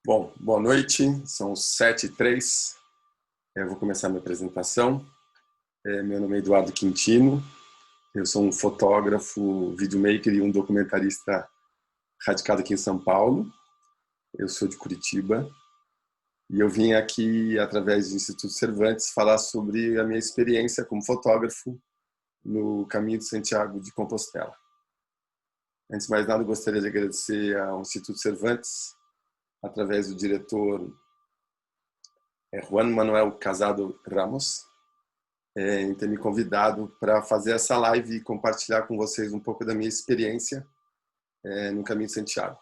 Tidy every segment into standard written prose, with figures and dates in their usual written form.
Bom, boa noite, são 7h03. Eu vou começar minha apresentação. Meu nome é Eduardo Quintino, eu sou um fotógrafo, videomaker e um documentarista radicado aqui em São Paulo. Eu sou de Curitiba e eu vim aqui, através do Instituto Cervantes, falar sobre a minha experiência como fotógrafo no Caminho de Santiago de Compostela. Antes de mais nada, eu gostaria de agradecer ao Instituto Cervantes, através do diretor Juan Manuel Casado Ramos, em ter me convidado para fazer essa live e compartilhar com vocês um pouco da minha experiência no Caminho de Santiago.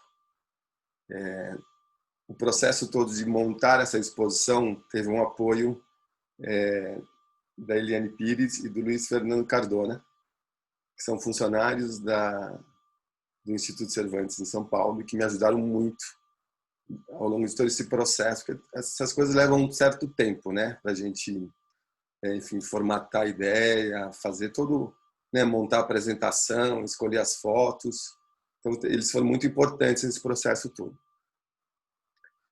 O processo todo de montar essa exposição teve um apoio da Eliane Pires e do Luiz Fernando Cardona, que são funcionários do Instituto Cervantes em São Paulo e que me ajudaram muito ao longo de todo esse processo, porque essas coisas levam um certo tempo, né, para a gente, enfim, formatar a ideia, fazer todo, né, montar a apresentação, escolher as fotos. Então, eles foram muito importantes nesse processo todo.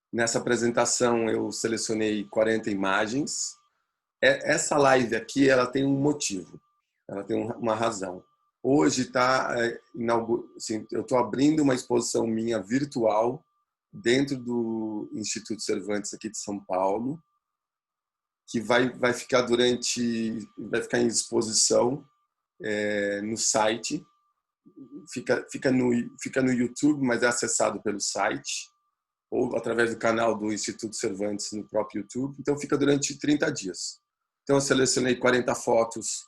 Nessa apresentação, eu selecionei 40 imagens. Essa live aqui, ela tem um motivo, ela tem uma razão. Hoje assim, eu estou abrindo uma exposição minha virtual dentro do Instituto Cervantes aqui de São Paulo, que vai ficar em exposição no site, fica no YouTube, mas é acessado pelo site ou através do canal do Instituto Cervantes no próprio YouTube. Então fica durante 30 dias. Então eu selecionei 40 fotos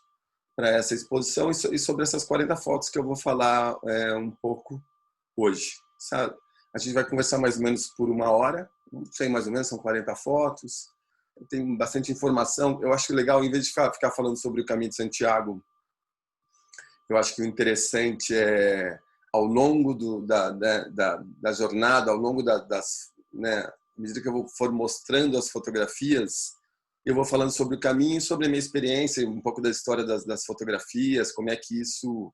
para essa exposição e sobre essas 40 fotos que eu vou falar um pouco hoje. Sabe? A gente vai conversar mais ou menos por 1 hora, não sei, mais ou menos, são 40 fotos, tem bastante informação. Eu acho legal, em vez de ficar falando sobre o Caminho de Santiago, eu acho que o interessante é, ao longo da jornada, ao longo né, à medida que eu for mostrando as fotografias, eu vou falando sobre o caminho, sobre a minha experiência, um pouco da história das fotografias, como é que isso,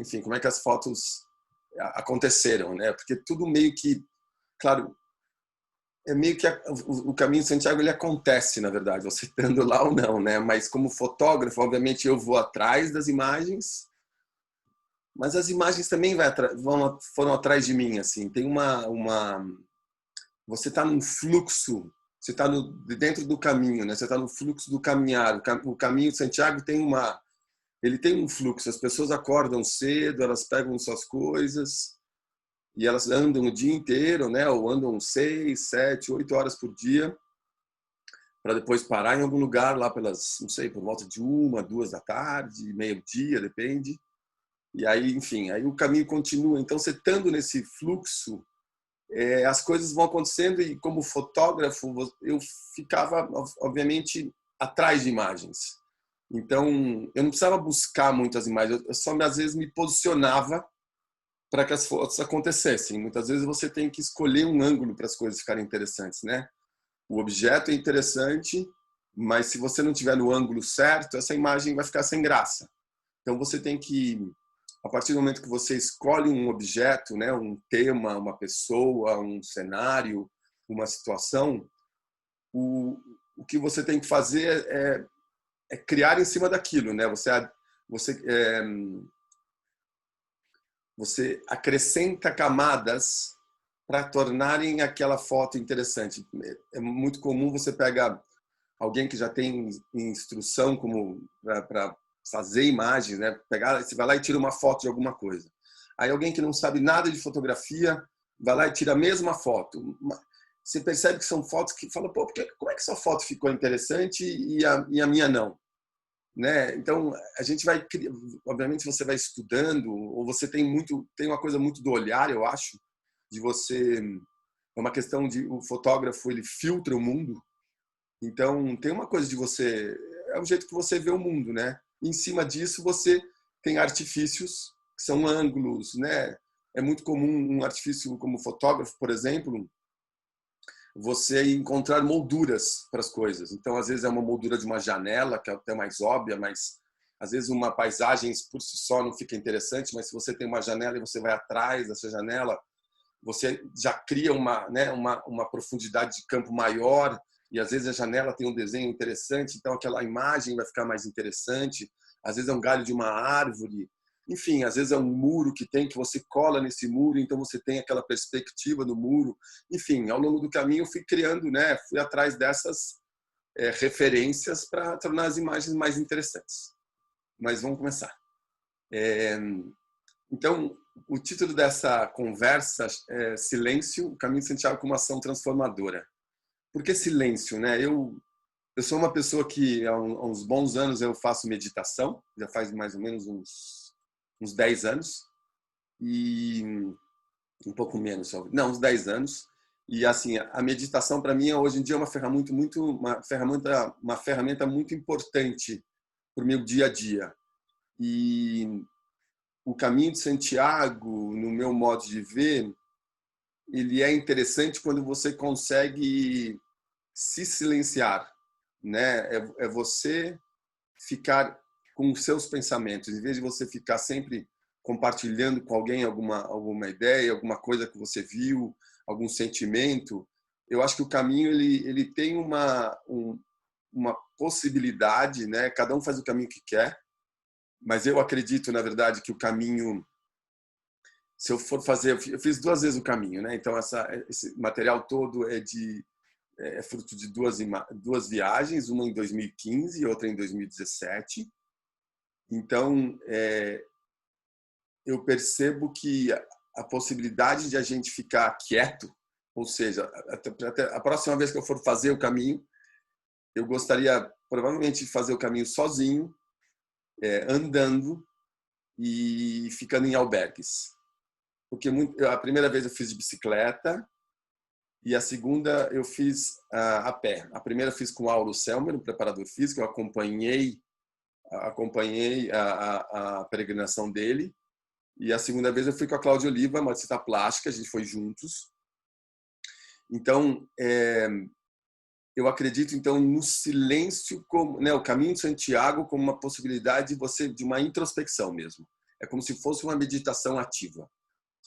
enfim, como é que as fotos aconteceram, né? Porque tudo meio que, claro, é meio que o Caminho de Santiago ele acontece, na verdade, você estando lá ou não, né? Mas como fotógrafo, obviamente eu vou atrás das imagens, mas as imagens também foram atrás de mim, assim. Tem você está num fluxo, você está dentro do caminho, né? Você está no fluxo do caminhar. O Caminho de Santiago ele tem um fluxo. As pessoas acordam cedo, elas pegam suas coisas e elas andam o dia inteiro, né? Ou andam 6, 7, 8 horas por dia, para depois parar em algum lugar lá pelas, não sei, por volta de 1, 2 da tarde, meio-dia, depende. E aí, enfim, aí o caminho continua. Então, você estando nesse fluxo, as coisas vão acontecendo e como fotógrafo eu ficava, obviamente, atrás de imagens. Então, eu não precisava buscar muitas imagens, eu só às vezes me posicionava para que as fotos acontecessem. Muitas vezes você tem que escolher um ângulo para as coisas ficarem interessantes, né? O objeto é interessante, mas se você não tiver no ângulo certo, essa imagem vai ficar sem graça. Então você tem que, a partir do momento que você escolhe um objeto, né, um tema, uma pessoa, um cenário, uma situação, o que você tem que fazer é criar em cima daquilo, né? Você acrescenta camadas para tornarem aquela foto interessante. É muito comum você pegar alguém que já tem instrução como para fazer imagens, né? Você vai lá e tira uma foto de alguma coisa. Aí alguém que não sabe nada de fotografia vai lá e tira a mesma foto. Você percebe que são fotos que fala, pô, como é que essa foto ficou interessante e a minha não? Né? Então a gente vai, obviamente você vai estudando, ou você tem uma coisa muito do olhar, eu acho, de você, é uma questão de o fotógrafo ele filtra o mundo. Então tem uma coisa de você, é o jeito que você vê o mundo, né? E em cima disso você tem artifícios que são ângulos, né? É muito comum um artifício como fotógrafo, por exemplo, você encontrar molduras para as coisas. Então, às vezes é uma moldura de uma janela, que é até mais óbvia, mas às vezes uma paisagem por si só não fica interessante, mas se você tem uma janela e você vai atrás dessa janela, você já cria uma profundidade de campo maior, e às vezes a janela tem um desenho interessante, então aquela imagem vai ficar mais interessante. Às vezes é um galho de uma árvore, enfim, às vezes é um muro que você cola nesse muro, então você tem aquela perspectiva do muro. Enfim, ao longo do caminho eu fui criando, fui atrás dessas referências para tornar as imagens mais interessantes. Mas vamos começar. Então, o título dessa conversa é Silêncio, o caminho de Santiago como ação transformadora. Por que silêncio, né? Eu sou uma pessoa que há uns bons anos eu faço meditação, já faz mais ou menos uns 10 anos, e um pouco menos, não, uns 10 anos. E assim, a meditação para mim hoje em dia é uma ferramenta muito importante para o meu dia a dia. E o caminho de Santiago, no meu modo de ver, ele é interessante quando você consegue se silenciar, né? É você ficar com os seus pensamentos, em vez de você ficar sempre compartilhando com alguém alguma ideia, alguma coisa que você viu, algum sentimento. Eu acho que o caminho ele tem uma possibilidade, né? Cada um faz o caminho que quer, mas eu acredito, na verdade, que o caminho, se eu for fazer, eu fiz 2 vezes o caminho, né? Então esse material todo é fruto de duas viagens, uma em 2015 e outra em 2017. Então, eu percebo que a possibilidade de a gente ficar quieto, ou seja, até a próxima vez que eu for fazer o caminho, eu gostaria provavelmente de fazer o caminho sozinho, andando e ficando em albergues. Porque a primeira vez eu fiz de bicicleta e a segunda eu fiz a pé. A primeira eu fiz com o Auro Selmer, um preparador físico, eu acompanhei a peregrinação dele. E a segunda vez eu fui com a Cláudia Oliva, uma artista plástica, a gente foi juntos. Então, eu acredito então no silêncio como, o caminho de Santiago como uma possibilidade de uma introspecção mesmo. É como se fosse uma meditação ativa.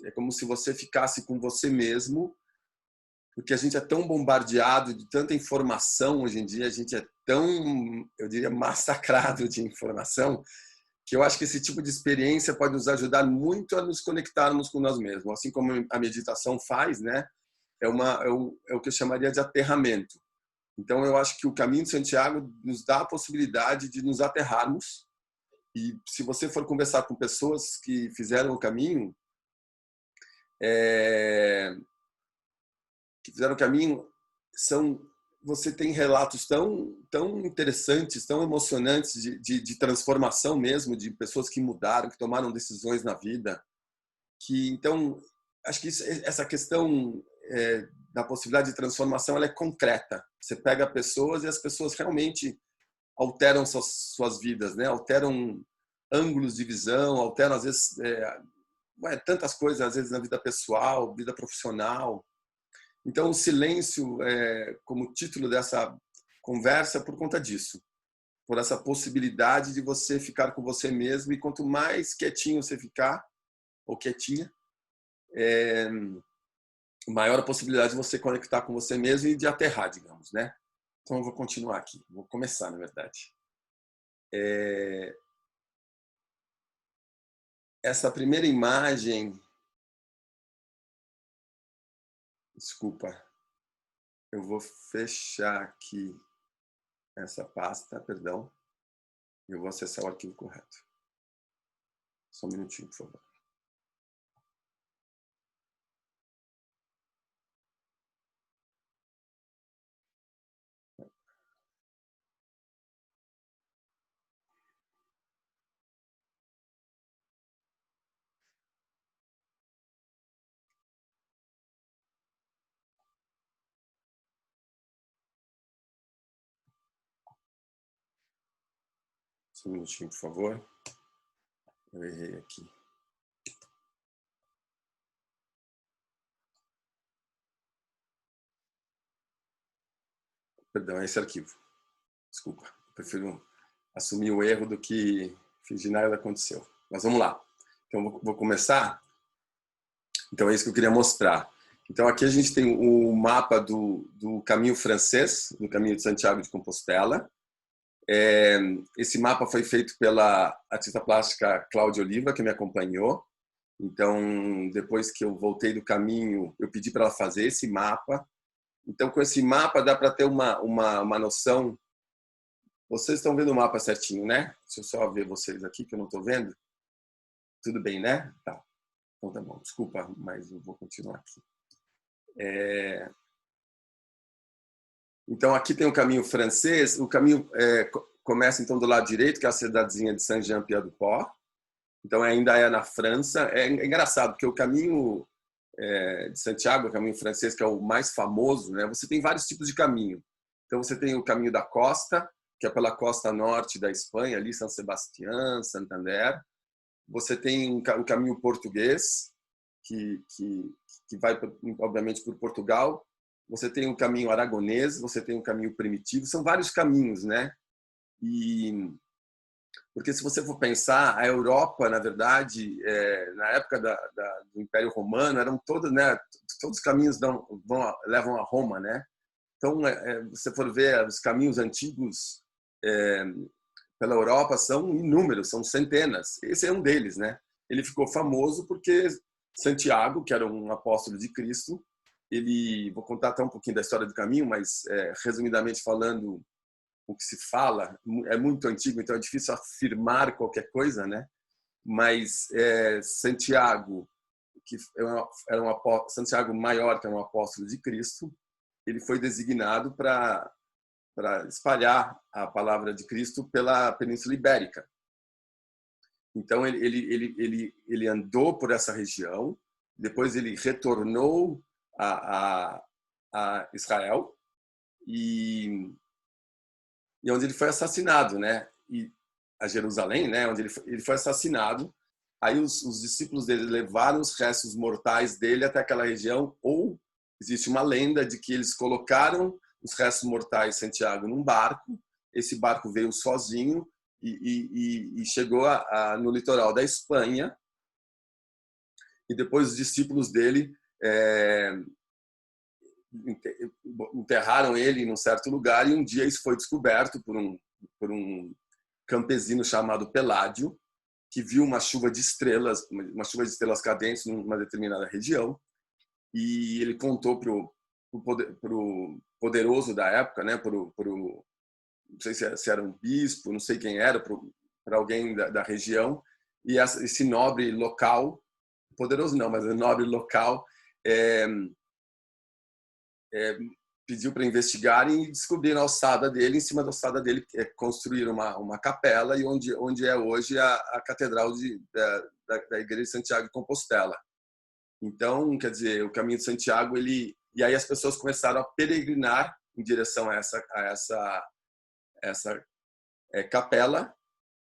É como se você ficasse com você mesmo, porque a gente é tão bombardeado de tanta informação hoje em dia, a gente é tão, eu diria, massacrado de informação, que eu acho que esse tipo de experiência pode nos ajudar muito a nos conectarmos com nós mesmos, assim como a meditação faz, né? É o que eu chamaria de aterramento. Então, eu acho que o caminho de Santiago nos dá a possibilidade de nos aterrarmos. E se você for conversar com pessoas que fizeram o caminho, você tem relatos tão interessantes, tão emocionantes de transformação mesmo, de pessoas que mudaram, que tomaram decisões na vida. Então, acho que essa questão da possibilidade de transformação, ela é concreta. Você pega pessoas e as pessoas realmente alteram suas vidas, né? Alteram ângulos de visão, alteram às vezes tantas coisas, às vezes na vida pessoal, vida profissional. Então, o silêncio, como título dessa conversa, é por conta disso, por essa possibilidade de você ficar com você mesmo, e quanto mais quietinho você ficar, ou quietinha, maior a possibilidade de você conectar com você mesmo e de aterrar, digamos, né? Então, eu vou continuar aqui, vou começar, na verdade. Essa primeira imagem, desculpa, eu vou fechar aqui essa pasta, perdão, e eu vou acessar o arquivo correto. Só um minutinho, por favor. Só um minutinho, por favor. Eu errei aqui. Perdão, é esse arquivo. Desculpa, eu prefiro assumir o erro do que fingir nada aconteceu. Mas vamos lá. Então, vou começar. Então é isso que eu queria mostrar. Então aqui a gente tem o mapa do caminho francês, do caminho de Santiago de Compostela. Esse mapa foi feito pela artista plástica Cláudia Oliva, que me acompanhou. Então, depois que eu voltei do caminho, eu pedi para ela fazer esse mapa. Então, com esse mapa, dá para ter uma noção. Vocês estão vendo o mapa certinho, né? Deixa eu só ver vocês aqui, que eu não estou vendo. Tudo bem, né? Tá. Então, tá bom. Desculpa, mas eu vou continuar aqui. Então, aqui tem o caminho francês. O caminho começa, então, do lado direito, que é a cidadezinha de Saint-Jean-Pied-de-Port. Então, ainda é na França. É engraçado, porque o caminho de Santiago, o caminho francês, que é o mais famoso, né? Você tem vários tipos de caminho. Então, você tem o caminho da costa, que é pela costa norte da Espanha, ali, São Sebastián, Santander. Você tem o caminho português, que vai, obviamente, por Portugal. Você tem o caminho aragonês, você tem o caminho primitivo. São vários caminhos, né? Porque se você for pensar, a Europa, na verdade, na época do Império Romano, eram todos, né? Todos os caminhos levam a Roma, né? Então, se você for ver os caminhos antigos pela Europa, são inúmeros, são centenas. Esse é um deles, né? Ele ficou famoso porque Santiago, que era um apóstolo de Cristo, vou contar até um pouquinho da história do caminho, mas resumidamente falando, o que se fala é muito antigo, então é difícil afirmar qualquer coisa, né? Mas Santiago, que era Santiago maior, que era um apóstolo de Cristo, ele foi designado para espalhar a palavra de Cristo pela Península Ibérica. Então ele andou por essa região, depois ele retornou a Israel e onde ele foi assassinado, né? E a Jerusalém, né? Onde ele foi assassinado. Aí os discípulos dele levaram os restos mortais dele até aquela região, ou existe uma lenda de que eles colocaram os restos mortais de Santiago num barco. Esse barco veio sozinho e chegou no litoral da Espanha. E depois os discípulos dele enterraram ele em um certo lugar, e um dia isso foi descoberto por um campesino chamado Peládio, que viu uma chuva de estrelas cadentes numa determinada região, e ele contou para o poderoso da época, né, não sei se era um bispo, não sei quem era, para alguém da região, e esse nobre local, poderoso não, mas nobre local, pediu para investigarem e descobriram a ossada dele. Em cima da ossada dele construíram uma capela, e onde é hoje a catedral da Igreja de Santiago de Compostela. Então, quer dizer, o caminho de Santiago, e aí as pessoas começaram a peregrinar em direção a essa capela,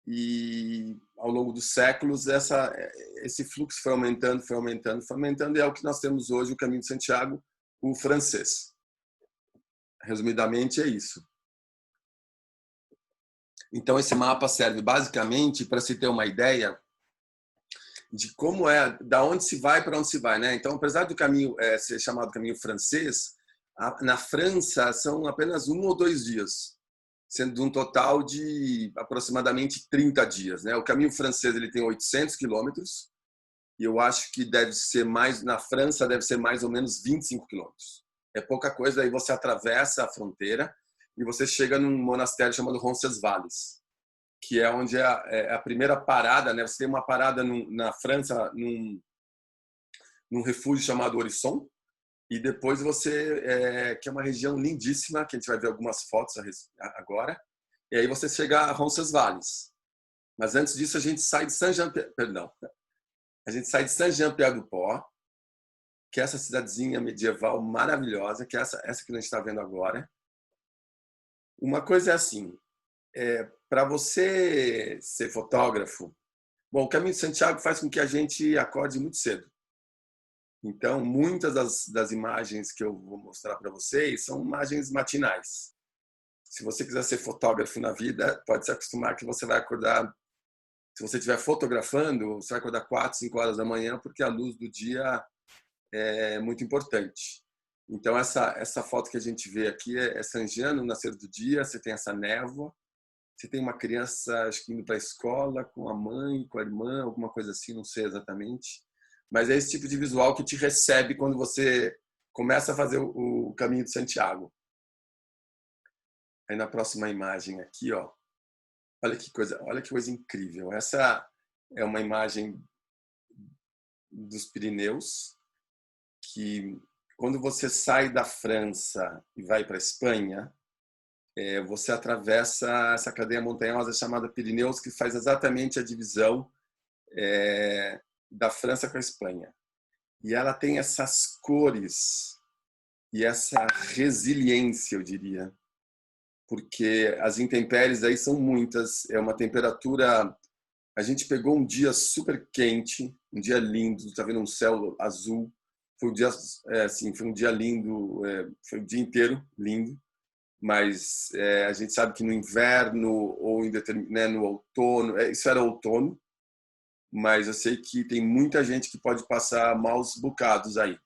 e ao longo dos séculos esse fluxo foi aumentando, e é o que nós temos hoje, o caminho de Santiago, o francês. Resumidamente é isso. Então esse mapa serve basicamente para se ter uma ideia de como da onde se vai para onde se vai, né? Então, apesar do caminho ser chamado caminho francês, na França são apenas 1 ou 2 dias, sendo um total de aproximadamente 30 dias, né? O caminho francês ele tem 800 quilômetros, e eu acho que na França deve ser mais ou menos 25 quilômetros. É pouca coisa, aí você atravessa a fronteira e você chega num monastério chamado Roncesvalles, que é onde é a primeira parada, né? Você tem uma parada na França, num refúgio chamado Orisson, e depois que é uma região lindíssima, que a gente vai ver algumas fotos agora, e aí você chega a Roncesvalles. Mas antes disso a gente sai de Saint-Jean-Pied-de-Port, que é essa cidadezinha medieval maravilhosa, que é essa que a gente está vendo agora. Uma coisa é assim, para você ser fotógrafo, bom, o Caminho de Santiago faz com que a gente acorde muito cedo. Então, muitas das imagens que eu vou mostrar para vocês são imagens matinais. Se você quiser ser fotógrafo na vida, pode se acostumar que você vai acordar, se você estiver fotografando, você vai acordar 4, 5 horas da manhã, porque a luz do dia é muito importante. Então, essa foto que a gente vê aqui é San Gian, no nascer do dia. Você tem essa névoa, você tem uma criança, acho que indo para a escola, com a mãe, com a irmã, alguma coisa assim, não sei exatamente. Mas é esse tipo de visual que te recebe quando você começa a fazer o caminho de Santiago. Aí na próxima imagem aqui, ó, olha que coisa incrível. Essa é uma imagem dos Pirineus, que quando você sai da França e vai para a Espanha, você atravessa essa cadeia montanhosa chamada Pirineus, que faz exatamente a divisão da França com a Espanha. E ela tem essas cores e essa resiliência, eu diria, porque as intempéries aí são muitas. É uma temperatura. A gente pegou um dia super quente, um dia lindo, tá vendo um céu azul. Foi um dia, assim, foi um dia lindo, foi o dia inteiro lindo. Mas a gente sabe que no inverno ou né, no outono, isso era outono, mas eu sei que tem muita gente que pode passar maus bocados aí.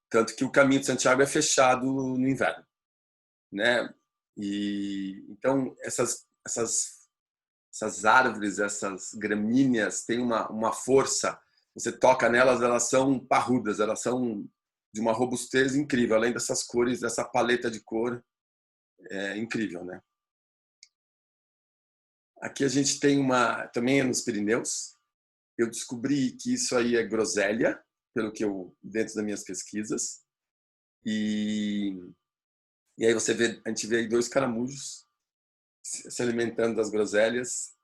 Tanto que o caminho de Santiago é fechado no inverno, né? E então essas árvores, essas gramíneas têm uma força. Você toca nelas, elas são parrudas, elas são de uma robustez incrível, além dessas cores, dessa paleta de cor incrível, né? Aqui a gente tem também é nos Pirineus. Eu descobri que isso aí é groselha, pelo que eu dentro das minhas pesquisas. E aí a gente vê aí dois caramujos se alimentando das groselhas.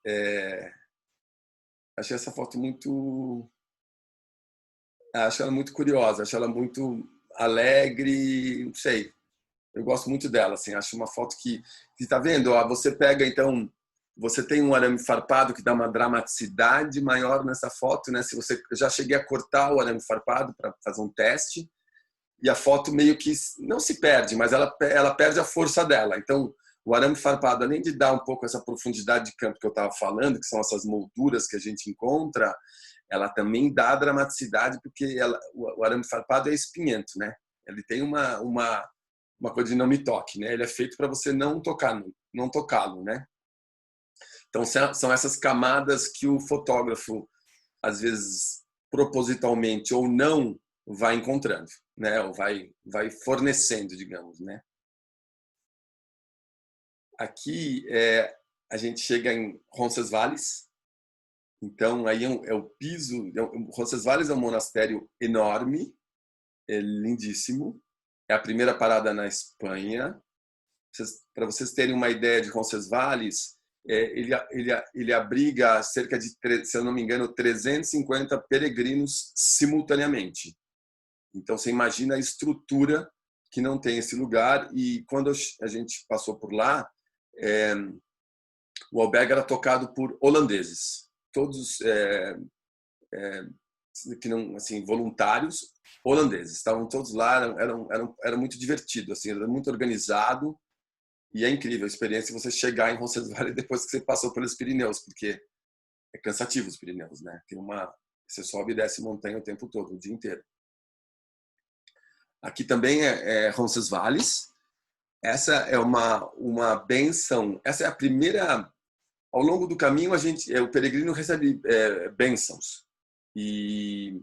Achei essa foto acho ela muito curiosa, acho ela muito alegre, não sei. Eu gosto muito dela, assim, acho uma foto que tá vendo, ó, você pega então, você tem um arame farpado que dá uma dramaticidade maior nessa foto, né? Se você eu já cheguei a cortar o arame farpado para fazer um teste, e a foto meio que não se perde, mas ela perde a força dela. Então, o arame farpado, além de dar um pouco essa profundidade de campo que eu estava falando, que são essas molduras que a gente encontra, ela também dá dramaticidade, porque o arame farpado é espinhento, né? Ele tem uma coisa de não me toque, né? Ele é feito para você não tocá-lo, né? Então, são essas camadas que o fotógrafo, às vezes, propositalmente ou não, vai encontrando, né? Ou vai fornecendo, digamos, né? Aqui a gente chega em Roncesvalles. Então aí é o piso. Roncesvalles é um monastério enorme, é lindíssimo. É a primeira parada na Espanha. Para vocês terem uma ideia de Roncesvalles, ele abriga cerca de, se eu não me engano, 350 peregrinos simultaneamente. Então, você imagina a estrutura que não tem esse lugar. E quando a gente passou por lá, o albergue era tocado por holandeses, todos que não, assim, voluntários holandeses. Estavam todos lá, era muito divertido, assim, era muito organizado. E é incrível a experiência você chegar em Roncesvalles depois que você passou pelos Pirineus, porque é cansativo os Pirineus, né? Você sobe e desce montanha o tempo todo, o dia inteiro. Aqui também é Roncesvalles. Essa é uma bênção. Essa é a primeira. Ao longo do caminho, o peregrino recebe bênçãos. E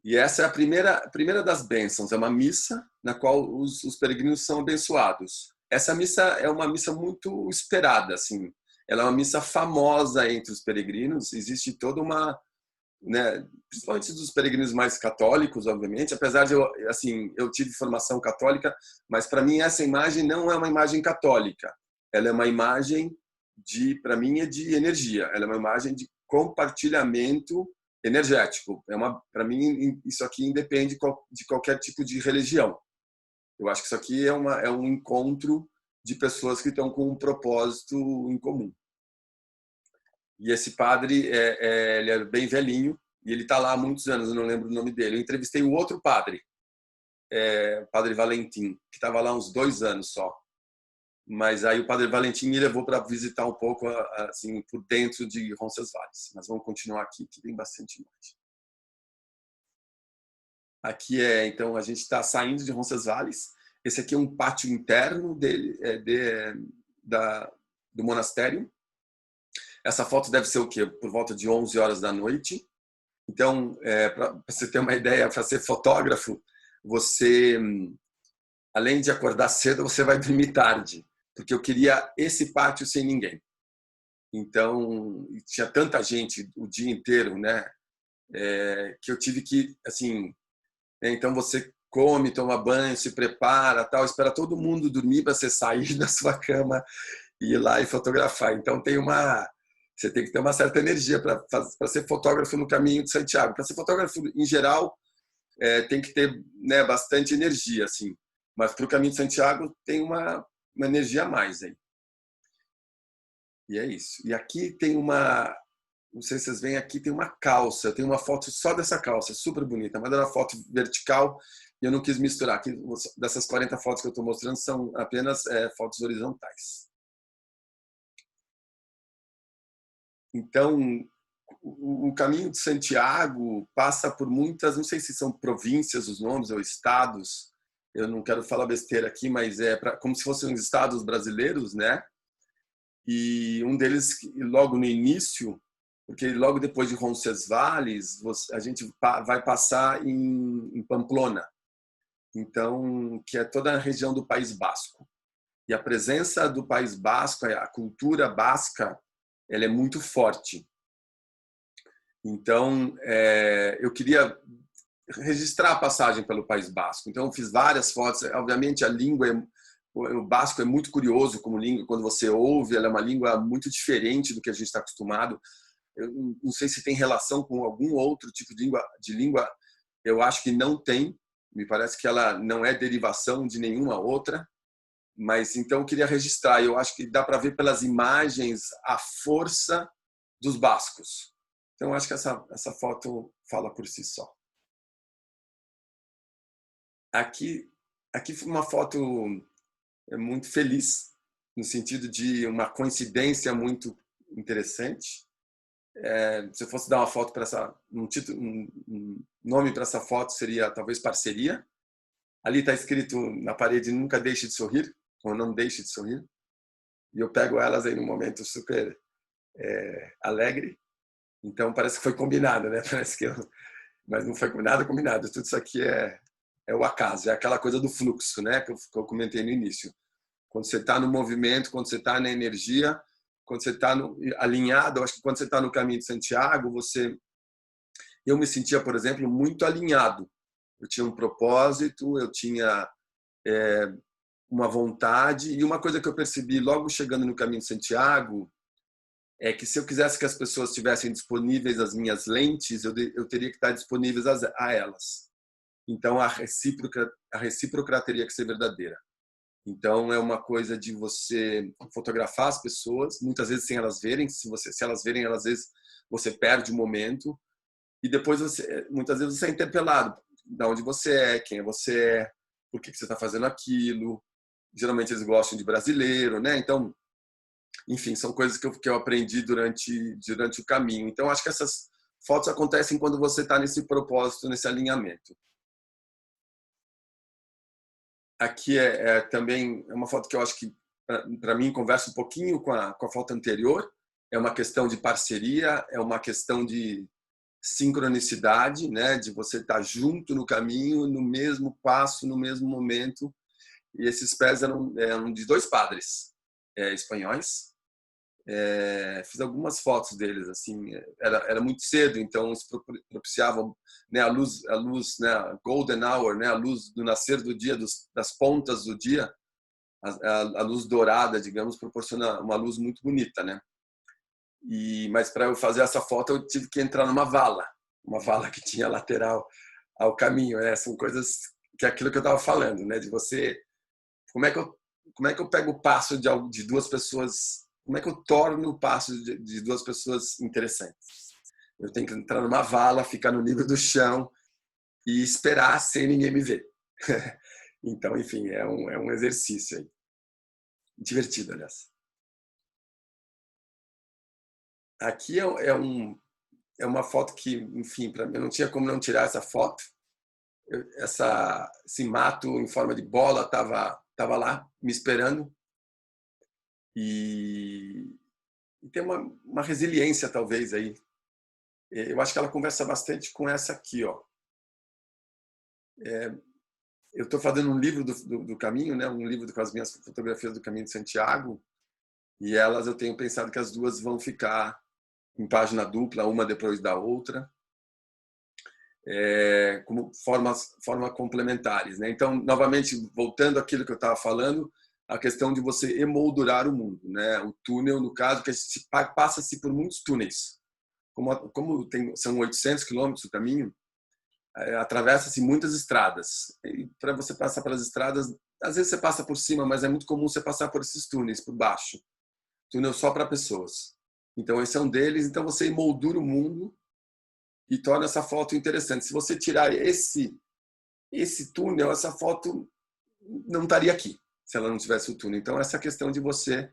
essa é a primeira das bênçãos. É uma missa na qual os peregrinos são abençoados. Essa missa é uma missa muito esperada, assim. Ela é uma missa famosa entre os peregrinos. Existe toda uma, né, principalmente dos peregrinos mais católicos, obviamente, apesar de eu tive formação católica, mas para mim essa imagem não é uma imagem católica. Ela é uma imagem para mim é de energia. Ela é uma imagem de compartilhamento energético. Para mim isso aqui independe de qualquer tipo de religião. Eu acho que isso aqui é um encontro de pessoas que estão com um propósito em comum. E esse padre, ele é bem velhinho, e ele está lá há muitos anos, eu não lembro o nome dele. Eu entrevistei o outro padre, o padre Valentim, que estava lá há uns 2 anos só. Mas aí o padre Valentim me levou para visitar um pouco, assim, por dentro de Roncesvalles. Mas vamos continuar aqui, que tem bastante imagem. Aqui então, a gente está saindo de Roncesvalles. Esse aqui é um pátio interno dele, do monastério. Essa foto deve ser o quê? Por volta de 11 horas da noite. Então, para você ter uma ideia, para ser fotógrafo, você, além de acordar cedo, você vai dormir tarde, porque eu queria esse pátio sem ninguém. Então, tinha tanta gente o dia inteiro, né? Que eu tive que, assim, então você come, toma banho, se prepara, tal, espera todo mundo dormir para você sair da sua cama e ir lá e fotografar. Então você tem que ter uma certa energia para ser fotógrafo no Caminho de Santiago. Para ser fotógrafo em geral tem que ter, né, bastante energia, assim. Mas para o Caminho de Santiago tem uma energia a mais aí. E é isso. E aqui tem não sei se vocês veem, aqui tem uma calça. Tem uma foto só dessa calça, super bonita, mas era uma foto vertical e eu não quis misturar. Aqui, dessas 40 fotos que eu estou mostrando, são apenas fotos horizontais. Então, o Caminho de Santiago passa por muitas, não sei se são províncias os nomes ou estados, eu não quero falar besteira aqui, mas como se fossem os estados brasileiros, né? E um deles, logo no início, porque logo depois de Roncesvalles, a gente vai passar em Pamplona, então, que é toda a região do País Basco. E a presença do País Basco, a cultura basca, ela é muito forte. Então, eu queria registrar a passagem pelo País Basco. Então, eu fiz várias fotos. Obviamente, a língua, o basco é muito curioso como língua. Quando você ouve, ela é uma língua muito diferente do que a gente está acostumado. Eu não sei se tem relação com algum outro tipo de língua. Eu acho que não tem. Me parece que ela não é derivação de nenhuma outra. Mas então eu queria registrar. Eu acho que dá para ver pelas imagens a força dos bascos. Então eu acho que essa foto fala por si só. Aqui foi uma foto muito feliz, no sentido de uma coincidência muito interessante. Se eu fosse dar uma foto para um nome para essa foto seria talvez parceria. Ali está escrito na parede: nunca deixe de sorrir, ou não deixe de sorrir. E eu pego elas aí num momento super alegre. Então parece que foi combinado, né? Parece que mas não foi nada combinado. Tudo isso aqui é o acaso, é aquela coisa do fluxo, né? Que eu comentei no início. Quando você está no movimento, quando você está na energia, quando você está alinhado, eu acho que quando você está no Caminho de Santiago, eu me sentia, por exemplo, muito alinhado. Eu tinha um propósito, eu tinha uma vontade, e uma coisa que eu percebi logo chegando no Caminho de Santiago é que se eu quisesse que as pessoas estivessem disponíveis às minhas lentes, eu teria que estar disponíveis a elas. Então a recíproca teria que ser verdadeira. Então é uma coisa de você fotografar as pessoas, muitas vezes sem elas verem. Se elas verem, às vezes você perde o momento, e depois muitas vezes você é interpelado: de onde você é, quem é você, por que você está fazendo aquilo. Geralmente eles gostam de brasileiro, né? Então, enfim, são coisas que eu aprendi durante o caminho. Então acho que essas fotos acontecem quando você está nesse propósito, nesse alinhamento. Aqui também uma foto que eu acho que, para mim, conversa um pouquinho com a foto anterior. É uma questão de parceria, é uma questão de sincronicidade, né? De você estar junto no caminho, no mesmo passo, no mesmo momento. E esses pés eram de dois padres espanhóis. Fiz algumas fotos deles, assim. Era muito cedo, então isso propiciava, né, a luz, né, a golden hour, né, a luz do nascer do dia, das pontas do dia. A luz dourada, digamos, proporciona uma luz muito bonita, né? Mas para eu fazer essa foto eu tive que entrar numa vala, uma vala que tinha lateral ao caminho, né? São coisas que é aquilo que eu estava falando, né? De você, como é que eu pego o passo de duas pessoas, como é que eu torno o passo de duas pessoas interessantes? Eu tenho que entrar numa vala, ficar no nível do chão e esperar sem ninguém me ver. Então, enfim, é um exercício aí. Divertido, aliás. Aqui é uma foto que, enfim, para mim não tinha como não tirar essa foto. esse mato em forma de bola estava lá me esperando e tem uma resiliência talvez aí. Eu acho que ela conversa bastante com essa aqui, ó. Eu estou fazendo um livro do caminho, né? Um livro com as minhas fotografias do Caminho de Santiago, e elas eu tenho pensado que as duas vão ficar em página dupla, uma depois da outra, como formas complementares, né? Então, novamente, voltando àquilo que eu estava falando, a questão de você emoldurar o mundo, né? O túnel, no caso, que passa-se por muitos túneis. Como são 800 quilômetros o caminho, atravessa-se muitas estradas. E para você passar pelas estradas, às vezes você passa por cima, mas é muito comum você passar por esses túneis, por baixo. Túnel só para pessoas. Então, esse é um deles. Então, você emoldura o mundo e torna essa foto interessante. Se você tirar esse túnel, essa foto não estaria aqui, se ela não tivesse o túnel. Então, essa questão de você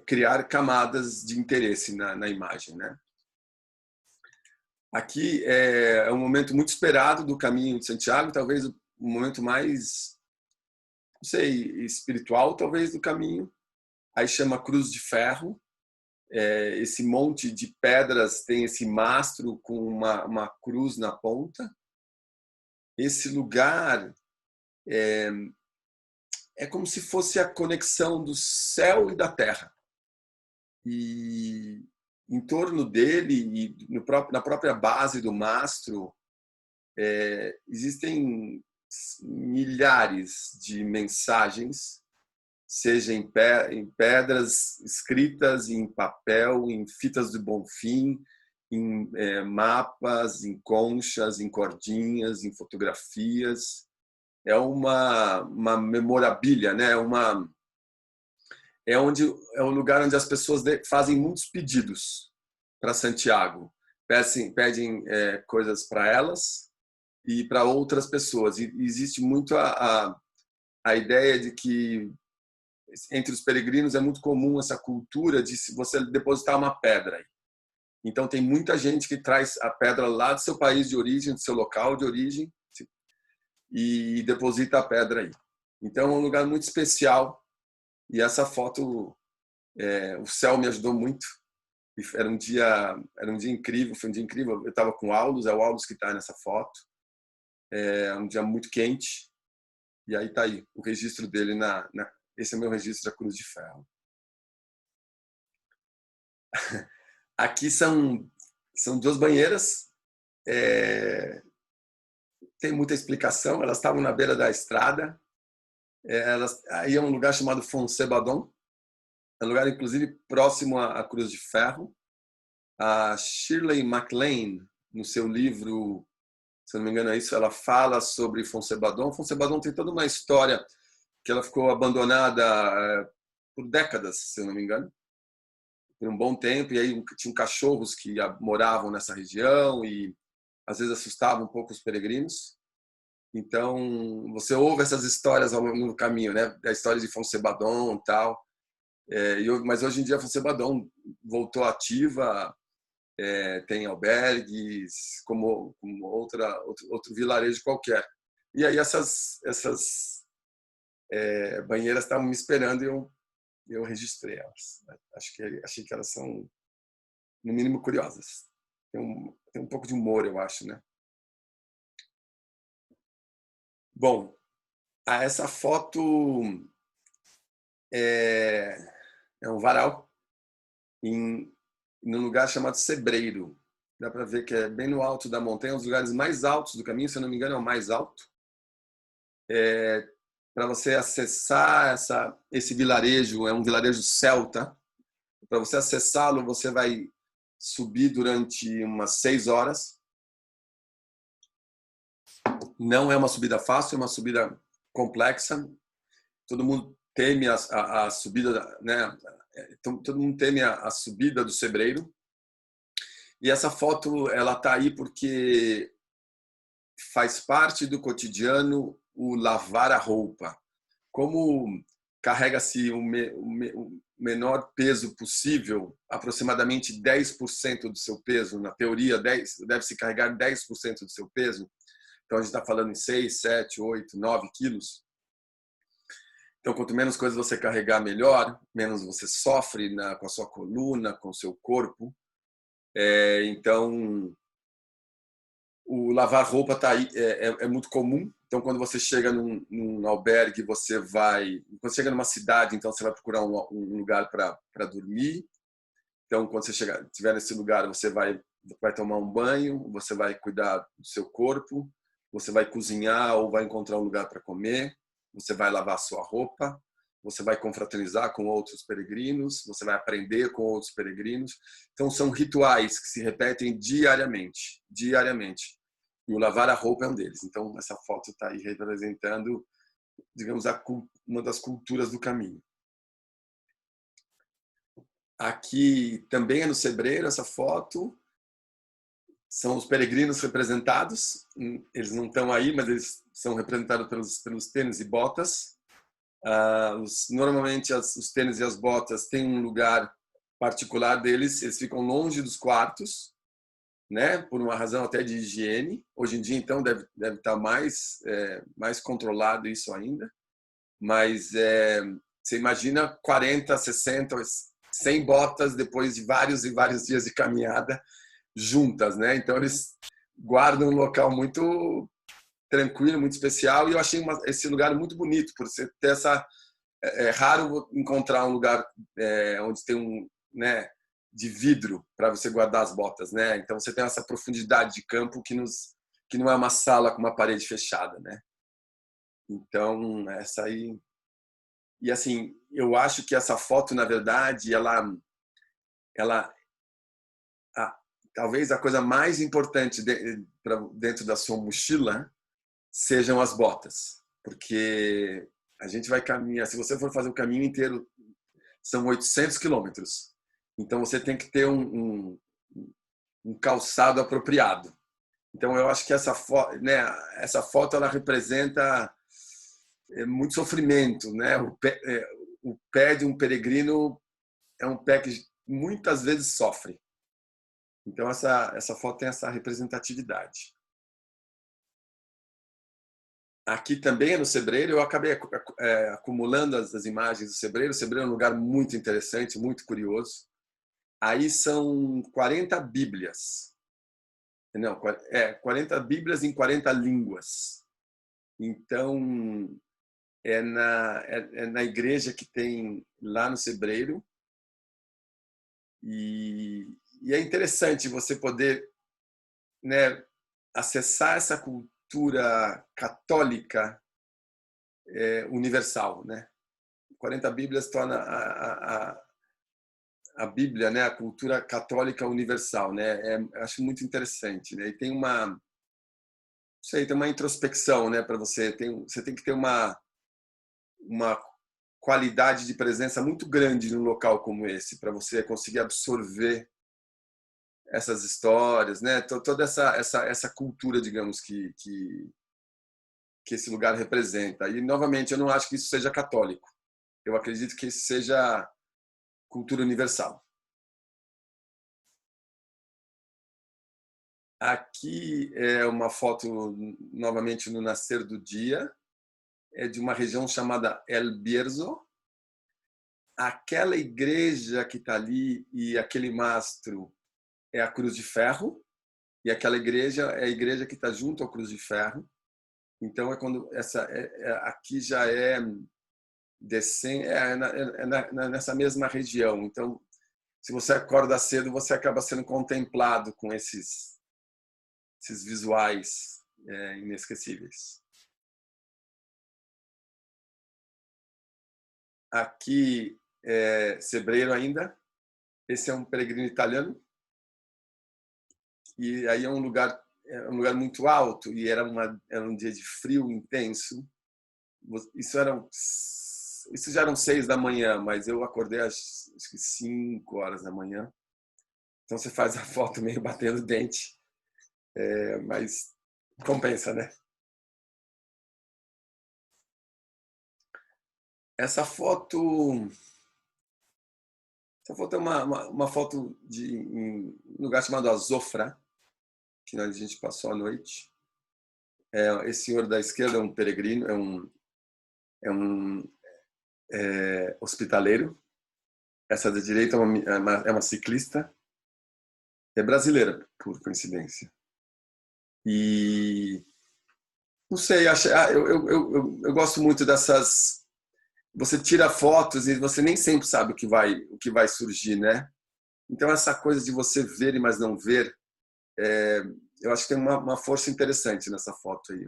criar camadas de interesse na imagem, né? Aqui é um momento muito esperado do Caminho de Santiago, talvez o momento mais, não sei, espiritual, talvez, do caminho. Aí chama Cruz de Ferro. Esse monte de pedras tem esse mastro com uma cruz na ponta. Esse lugar é como se fosse a conexão do céu e da terra. E em torno dele e na própria base do mastro existem milhares de mensagens, seja em pedras escritas, em papel, em fitas de Bonfim, em mapas, em conchas, em cordinhas, em fotografias. É uma memorabilia, né? É um lugar onde as pessoas fazem muitos pedidos para Santiago. Pedem coisas para elas e para outras pessoas. E existe muito a ideia de que entre os peregrinos é muito comum essa cultura de se você depositar uma pedra. Então tem muita gente que traz a pedra lá do seu país de origem, do seu local de origem, e deposita a pedra aí. Então é um lugar muito especial. E essa foto, o céu me ajudou muito. Era um dia incrível, foi um dia incrível. Eu estava com o Aulus, é o Aulus que está nessa foto. É um dia muito quente. E aí está aí o registro dele esse é o meu registro da Cruz de Ferro. Aqui são duas banheiras. Tem muita explicação. Elas estavam na beira da estrada. Aí é um lugar chamado Foncebadon. É um lugar, inclusive, próximo à Cruz de Ferro. A Shirley MacLaine, no seu livro, se não me engano é isso, ela fala sobre Foncebadon. Foncebadon tem toda uma história que ela ficou abandonada por décadas, se eu não me engano, por um bom tempo, e aí tinham cachorros que moravam nessa região e às vezes assustavam um pouco os peregrinos. Então, você ouve essas histórias ao longo do caminho, né? A história de Foncebadon e tal. Mas hoje em dia Foncebadon voltou ativa, tem albergues, como outro vilarejo qualquer. E aí essas banheiras estavam me esperando e eu registrei elas. Achei que elas são, no mínimo, curiosas. Tem um pouco de humor, eu acho, né? Bom, essa foto é um varal num lugar chamado Sebreiro. Dá para ver que é bem no alto da montanha, um dos lugares mais altos do caminho, se eu não me engano, é o mais alto. Para você acessar esse vilarejo, é um vilarejo celta. Para você acessá-lo, você vai subir durante umas 6 horas. Não é uma subida fácil, é uma subida complexa. Todo mundo teme a subida, né? Todo mundo teme a subida do Sebreiro. E essa foto ela está aí porque faz parte do cotidiano o lavar a roupa. Como carrega-se menor peso possível, aproximadamente 10% do seu peso. Na teoria, deve-se carregar 10% do seu peso. Então, a gente está falando em 6, 7, 8, 9 quilos. Então, quanto menos coisas você carregar, melhor. Menos você sofre com a sua coluna, com o seu corpo. Então, o lavar roupa tá aí, é muito comum. Então, quando você chega num albergue, quando chega numa cidade, então você vai procurar um lugar para dormir. Então, quando você estiver nesse lugar, você vai tomar um banho, você vai cuidar do seu corpo, você vai cozinhar ou vai encontrar um lugar para comer, você vai lavar a sua roupa, você vai confraternizar com outros peregrinos, você vai aprender com outros peregrinos. Então, são rituais que se repetem diariamente. E o lavar a roupa é um deles. Então, essa foto está aí representando, digamos, uma das culturas do caminho. Aqui também é no Cebreiro essa foto. São os peregrinos representados. Eles não estão aí, mas eles são representados pelos tênis e botas. Normalmente os tênis e as botas têm um lugar particular deles. Eles ficam longe dos quartos, né? Por uma razão até de higiene. Hoje em dia, então, deve estar mais controlado isso ainda. Mas você imagina 40, 60, 100 botas depois de vários e vários dias de caminhada juntas, né? Então eles guardam um local muito tranquilo, muito especial, e eu achei esse lugar muito bonito por você ter essa. É raro encontrar um lugar onde tem né, de vidro para você guardar as botas, né? Então você tem essa profundidade de campo que não é uma sala com uma parede fechada, né? Então essa aí. E assim, eu acho que essa foto, na verdade, talvez a coisa mais importante dentro da sua mochila sejam as botas, porque a gente vai caminhar. Se você for fazer o caminho inteiro, são 800 quilômetros. Então você tem que ter um calçado apropriado. Então eu acho que essa foto ela representa muito sofrimento, né? O pé de um peregrino é um pé que muitas vezes sofre. Então essa foto tem essa representatividade. Aqui também é no Cebreiro, eu acabei acumulando as imagens do Cebreiro. O Cebreiro é um lugar muito interessante, muito curioso. Aí são 40 Bíblias. Não, 40 Bíblias em 40 línguas. Então, é na igreja que tem lá no Cebreiro. E é interessante você poder, né, acessar essa cultura católica universal, né? 40 Bíblias torna a Bíblia, né, a cultura católica universal, né? Acho muito interessante, né? E tem tem uma introspecção, né, para você tem que ter uma qualidade de presença muito grande num local como esse para você conseguir absorver essas histórias, né? Toda essa cultura, digamos, que esse lugar representa. E novamente, eu não acho que isso seja católico. Eu acredito que isso seja cultura universal. Aqui é uma foto novamente no nascer do dia, é de uma região chamada El Bierzo. Aquela igreja que está ali e aquele mastro é a Cruz de Ferro, e aquela igreja é a igreja que está junto à Cruz de Ferro. Então é quando aqui já é descendo, nessa mesma região. Então, se você acorda cedo, você acaba sendo contemplado com esses visuais inesquecíveis. Aqui é Cebreiro ainda. Esse é um peregrino italiano. E aí é um lugar muito alto e era um dia de frio intenso. Isso já eram 6 da manhã, mas eu acordei às acho que 5 horas da manhã. Então você faz a foto meio batendo dente, mas compensa, né? Essa foto Essa foto é uma foto de um lugar chamado Azofra, que a gente passou a noite. Esse senhor da esquerda é um peregrino, é um hospitaleiro. Essa da direita é uma ciclista, é brasileira, por coincidência. E não sei, eu gosto muito dessas. Você tira fotos e você nem sempre sabe o que vai surgir, né? Então essa coisa de você ver mas não ver, eu acho que tem uma força interessante nessa foto aí.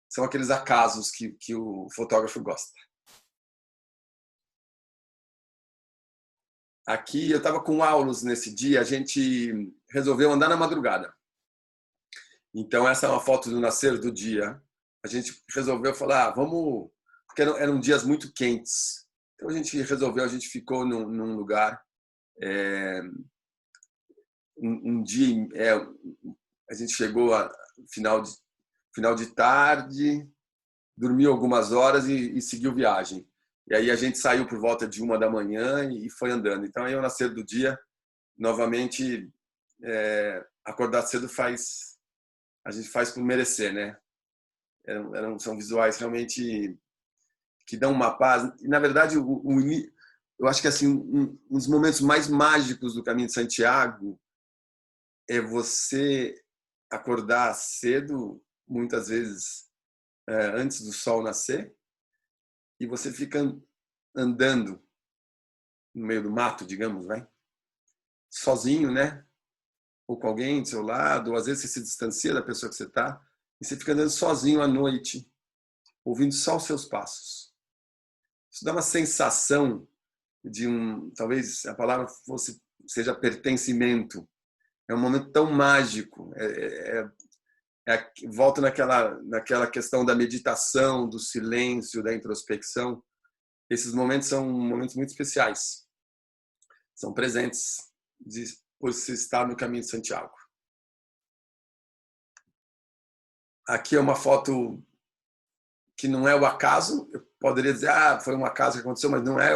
São aqueles acasos que o fotógrafo gosta. Aqui eu estava com aulas nesse dia, a gente resolveu andar na madrugada. Então essa é uma foto do nascer do dia. A gente resolveu falar, vamos, porque eram dias muito quentes. Então a gente ficou num lugar, um dia, a gente chegou a final de tarde, dormiu algumas horas e seguiu viagem. E aí a gente saiu por volta de 1 da manhã e foi andando. Então aí ao nascer do dia, novamente, acordar cedo a gente faz por merecer, né? São visuais realmente que dão uma paz. E na verdade, eu acho que assim um dos momentos mais mágicos do Caminho de Santiago é você acordar cedo, muitas vezes antes do sol nascer, e você fica andando no meio do mato, digamos, vai, sozinho, né? Ou com alguém do seu lado, ou às vezes você se distancia da pessoa que você está, e você fica andando sozinho à noite, ouvindo só os seus passos. Isso dá uma sensação de talvez a palavra seja pertencimento. É um momento tão mágico. Volta naquela questão da meditação, do silêncio, da introspecção. Esses momentos são momentos muito especiais. São presentes por se estar no Caminho de Santiago. Aqui é uma foto que não é o acaso. Eu poderia dizer, foi um acaso que aconteceu, mas não é.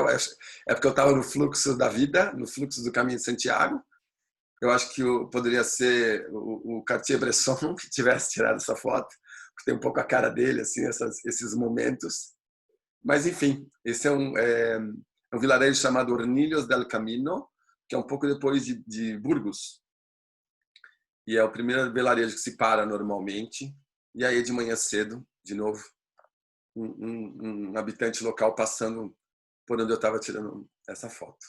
É porque eu estava no fluxo da vida, no fluxo do Caminho de Santiago. Eu acho que poderia ser o Cartier-Bresson que tivesse tirado essa foto, porque tem um pouco a cara dele, assim, esses momentos. Mas, enfim, esse é um vilarejo chamado Hornillos del Camino, que é um pouco depois de Burgos. E é o primeiro vilarejo que se para normalmente. E aí, de manhã cedo, de novo, um habitante local passando por onde eu estava tirando essa foto.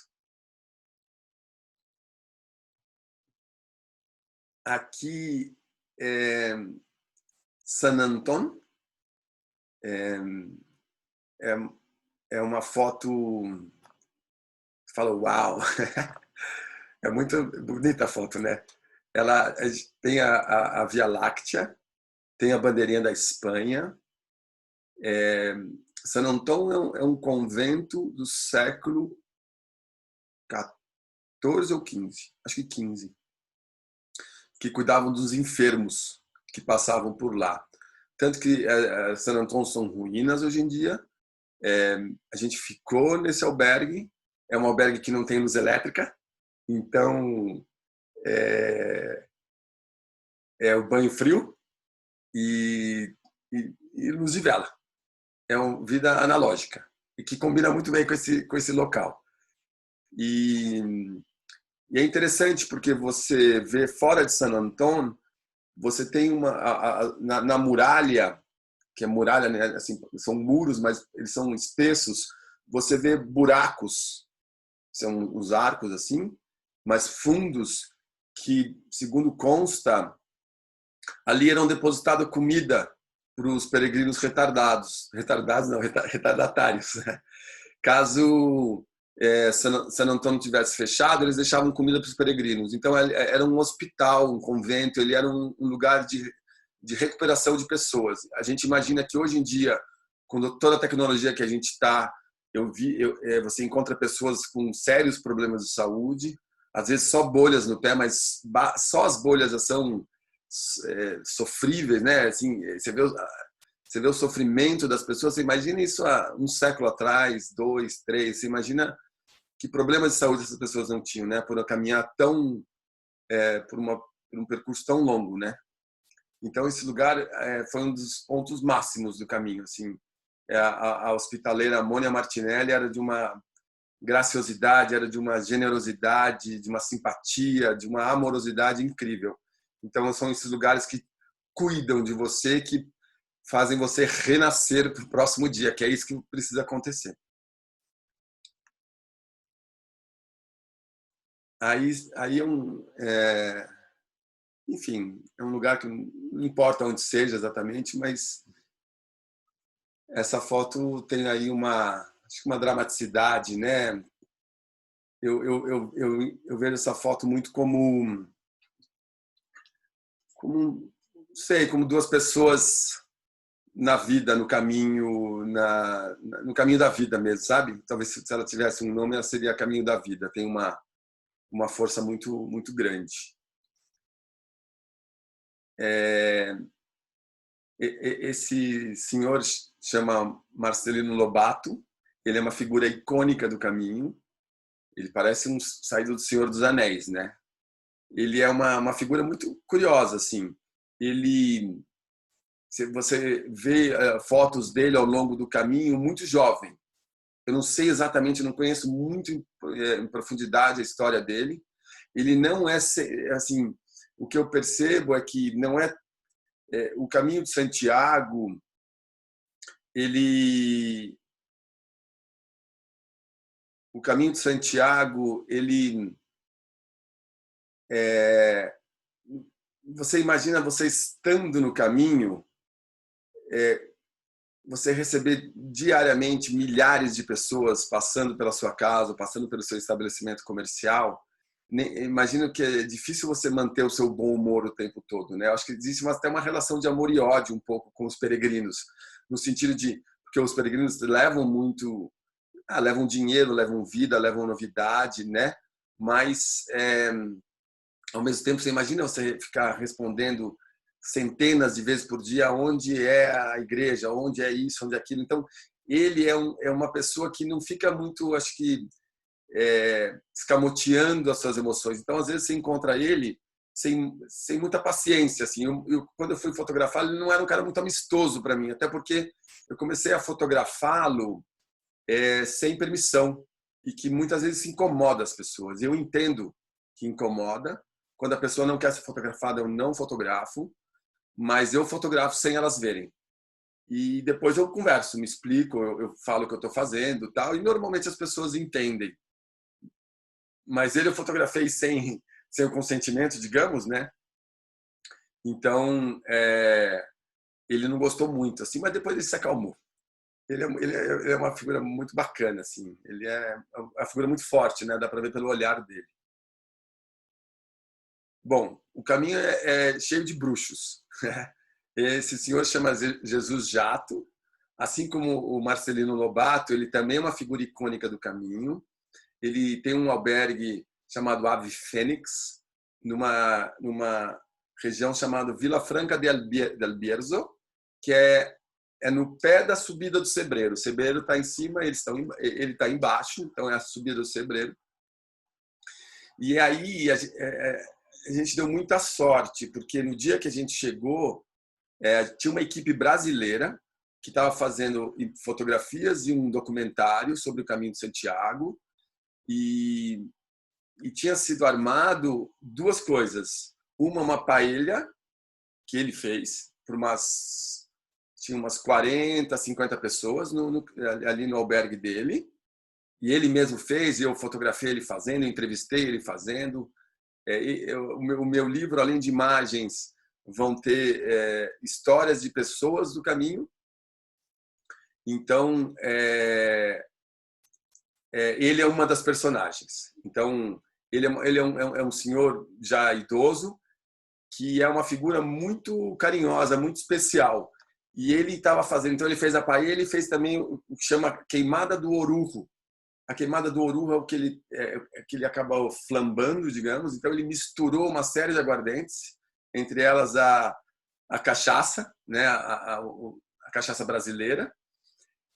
Aqui é San Antón. É uma foto. Você fala, uau! É muito bonita a foto, né? Ela tem a Via Láctea, tem a bandeirinha da Espanha. San Antón é um convento do século XIV ou XV, acho que XV, que cuidavam dos enfermos que passavam por lá. Tanto que San Antón são ruínas hoje em dia. A gente ficou nesse albergue. É um albergue que não tem luz elétrica, então é o banho frio e luz de vela. É uma vida analógica e que combina muito bem com esse local. E é interessante porque você vê fora de San Antón, você tem na muralha, que é muralha, né? Assim, são muros, mas eles são espessos. Você vê buracos, são os arcos assim, mas fundos que, segundo consta, ali eram depositada comida para os peregrinos retardatários. Caso San Antônio tivesse fechado, eles deixavam comida para os peregrinos. Então era um hospital, um convento, ele era um lugar de recuperação de pessoas. A gente imagina que hoje em dia, com toda a tecnologia que a gente está, você encontra pessoas com sérios problemas de saúde, às vezes só bolhas no pé, mas só as bolhas já são sofríveis, né? Assim, você vê o sofrimento das pessoas. Você imagina isso há um século atrás, 2, 3. Você imagina que problemas de saúde essas pessoas não tinham, né? Por caminhar tão por um percurso tão longo, né? Então esse lugar foi um dos pontos máximos do caminho, assim. A hospitaleira Mônia Martinelli era de uma graciosidade, era de uma generosidade, de uma simpatia, de uma amorosidade incrível. Então são esses lugares que cuidam de você, que fazem você renascer para o próximo dia, que é isso que precisa acontecer. Aí enfim, é um lugar que não importa onde seja exatamente, mas essa foto tem aí acho que uma dramaticidade, né? Eu vejo essa foto muito como, não sei, como duas pessoas na vida, no caminho, no caminho da vida mesmo, sabe? Talvez se ela tivesse um nome, ela seria Caminho da Vida. Tem uma força muito grande. Esse senhor chama Marcelino Lobato. Ele é uma figura icônica do caminho. Ele parece um saído do Senhor dos Anéis, né? Ele é uma figura muito curiosa, assim. Você vê fotos dele ao longo do caminho, muito jovem. Eu não sei exatamente, não conheço muito em profundidade a história dele. Ele não é, assim, o que eu percebo é que não o caminho de Santiago, o caminho de Santiago, você imagina você estando no caminho, você receber diariamente milhares de pessoas passando pela sua casa, passando pelo seu estabelecimento comercial. Imagino que é difícil você manter o seu bom humor o tempo todo, né? Eu acho que existe até uma relação de amor e ódio um pouco com os peregrinos, no sentido de porque os peregrinos levam muito, levam dinheiro, levam vida, levam novidade, né? Mas ao mesmo tempo, você imagina você ficar respondendo centenas de vezes por dia onde é a igreja, onde é isso, onde é aquilo. Então, ele é uma pessoa que não fica muito, acho que, escamoteando as suas emoções. Então, às vezes, você encontra ele sem muita paciência. Assim. Quando eu fui fotografar, ele não era um cara muito amistoso para mim, até porque eu comecei a fotografá-lo sem permissão e que muitas vezes se incomoda as pessoas. Eu entendo que incomoda. Quando a pessoa não quer ser fotografada, eu não fotografo, mas eu fotografo sem elas verem. E depois eu converso, me explico, eu falo o que eu estou fazendo, tal, e normalmente as pessoas entendem. Mas ele eu fotografei sem o consentimento, digamos, né? Então, ele não gostou muito, assim, mas depois ele se acalmou. Ele é uma figura muito bacana, assim. Ele é uma figura muito forte, né? Dá para ver pelo olhar dele. Bom, o caminho é cheio de bruxos. Esse senhor chama Jesus Jato, assim como o Marcelino Lobato, ele também é uma figura icônica do caminho. Ele tem um albergue chamado Ave Fênix, numa região chamada Vila Franca del Bierzo, que é no pé da subida do Cebreiro. O Cebreiro está em cima, ele está embaixo, então é a subida do Cebreiro. E aí a gente deu muita sorte, porque no dia que a gente chegou, tinha uma equipe brasileira que estava fazendo fotografias e um documentário sobre o Caminho de Santiago e tinha sido armado duas coisas. Uma paella que ele fez por tinha umas 40, 50 pessoas ali no albergue dele. E ele mesmo fez, eu fotografei ele fazendo, eu entrevistei ele fazendo. O meu livro, além de imagens, vão ter histórias de pessoas do caminho. Então, ele é uma das personagens. Então, ele é um senhor já idoso, que é uma figura muito carinhosa, muito especial. E ele estava fazendo, então ele fez a paella, ele fez também o que chama Queimada do Orujo. A queimada do orujo é o que ele acaba flambando, digamos. Então ele misturou uma série de aguardentes, entre elas a cachaça, né, a cachaça brasileira,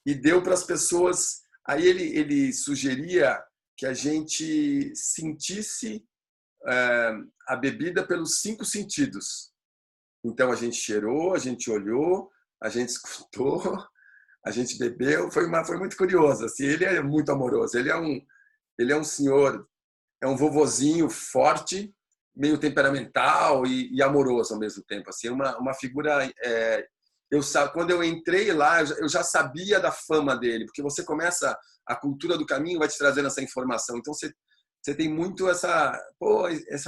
e deu para as pessoas. Aí ele sugeria que a gente sentisse a bebida pelos 5 sentidos. Então a gente cheirou, a gente olhou, a gente escutou, a gente bebeu. Foi muito curioso. Assim, ele é muito amoroso. Ele é um senhor, é um vovozinho forte, meio temperamental e amoroso ao mesmo tempo. Assim, uma figura. Quando eu entrei lá, eu já sabia da fama dele, porque você começa, a cultura do caminho vai te trazendo essa informação. Então você tem muito essa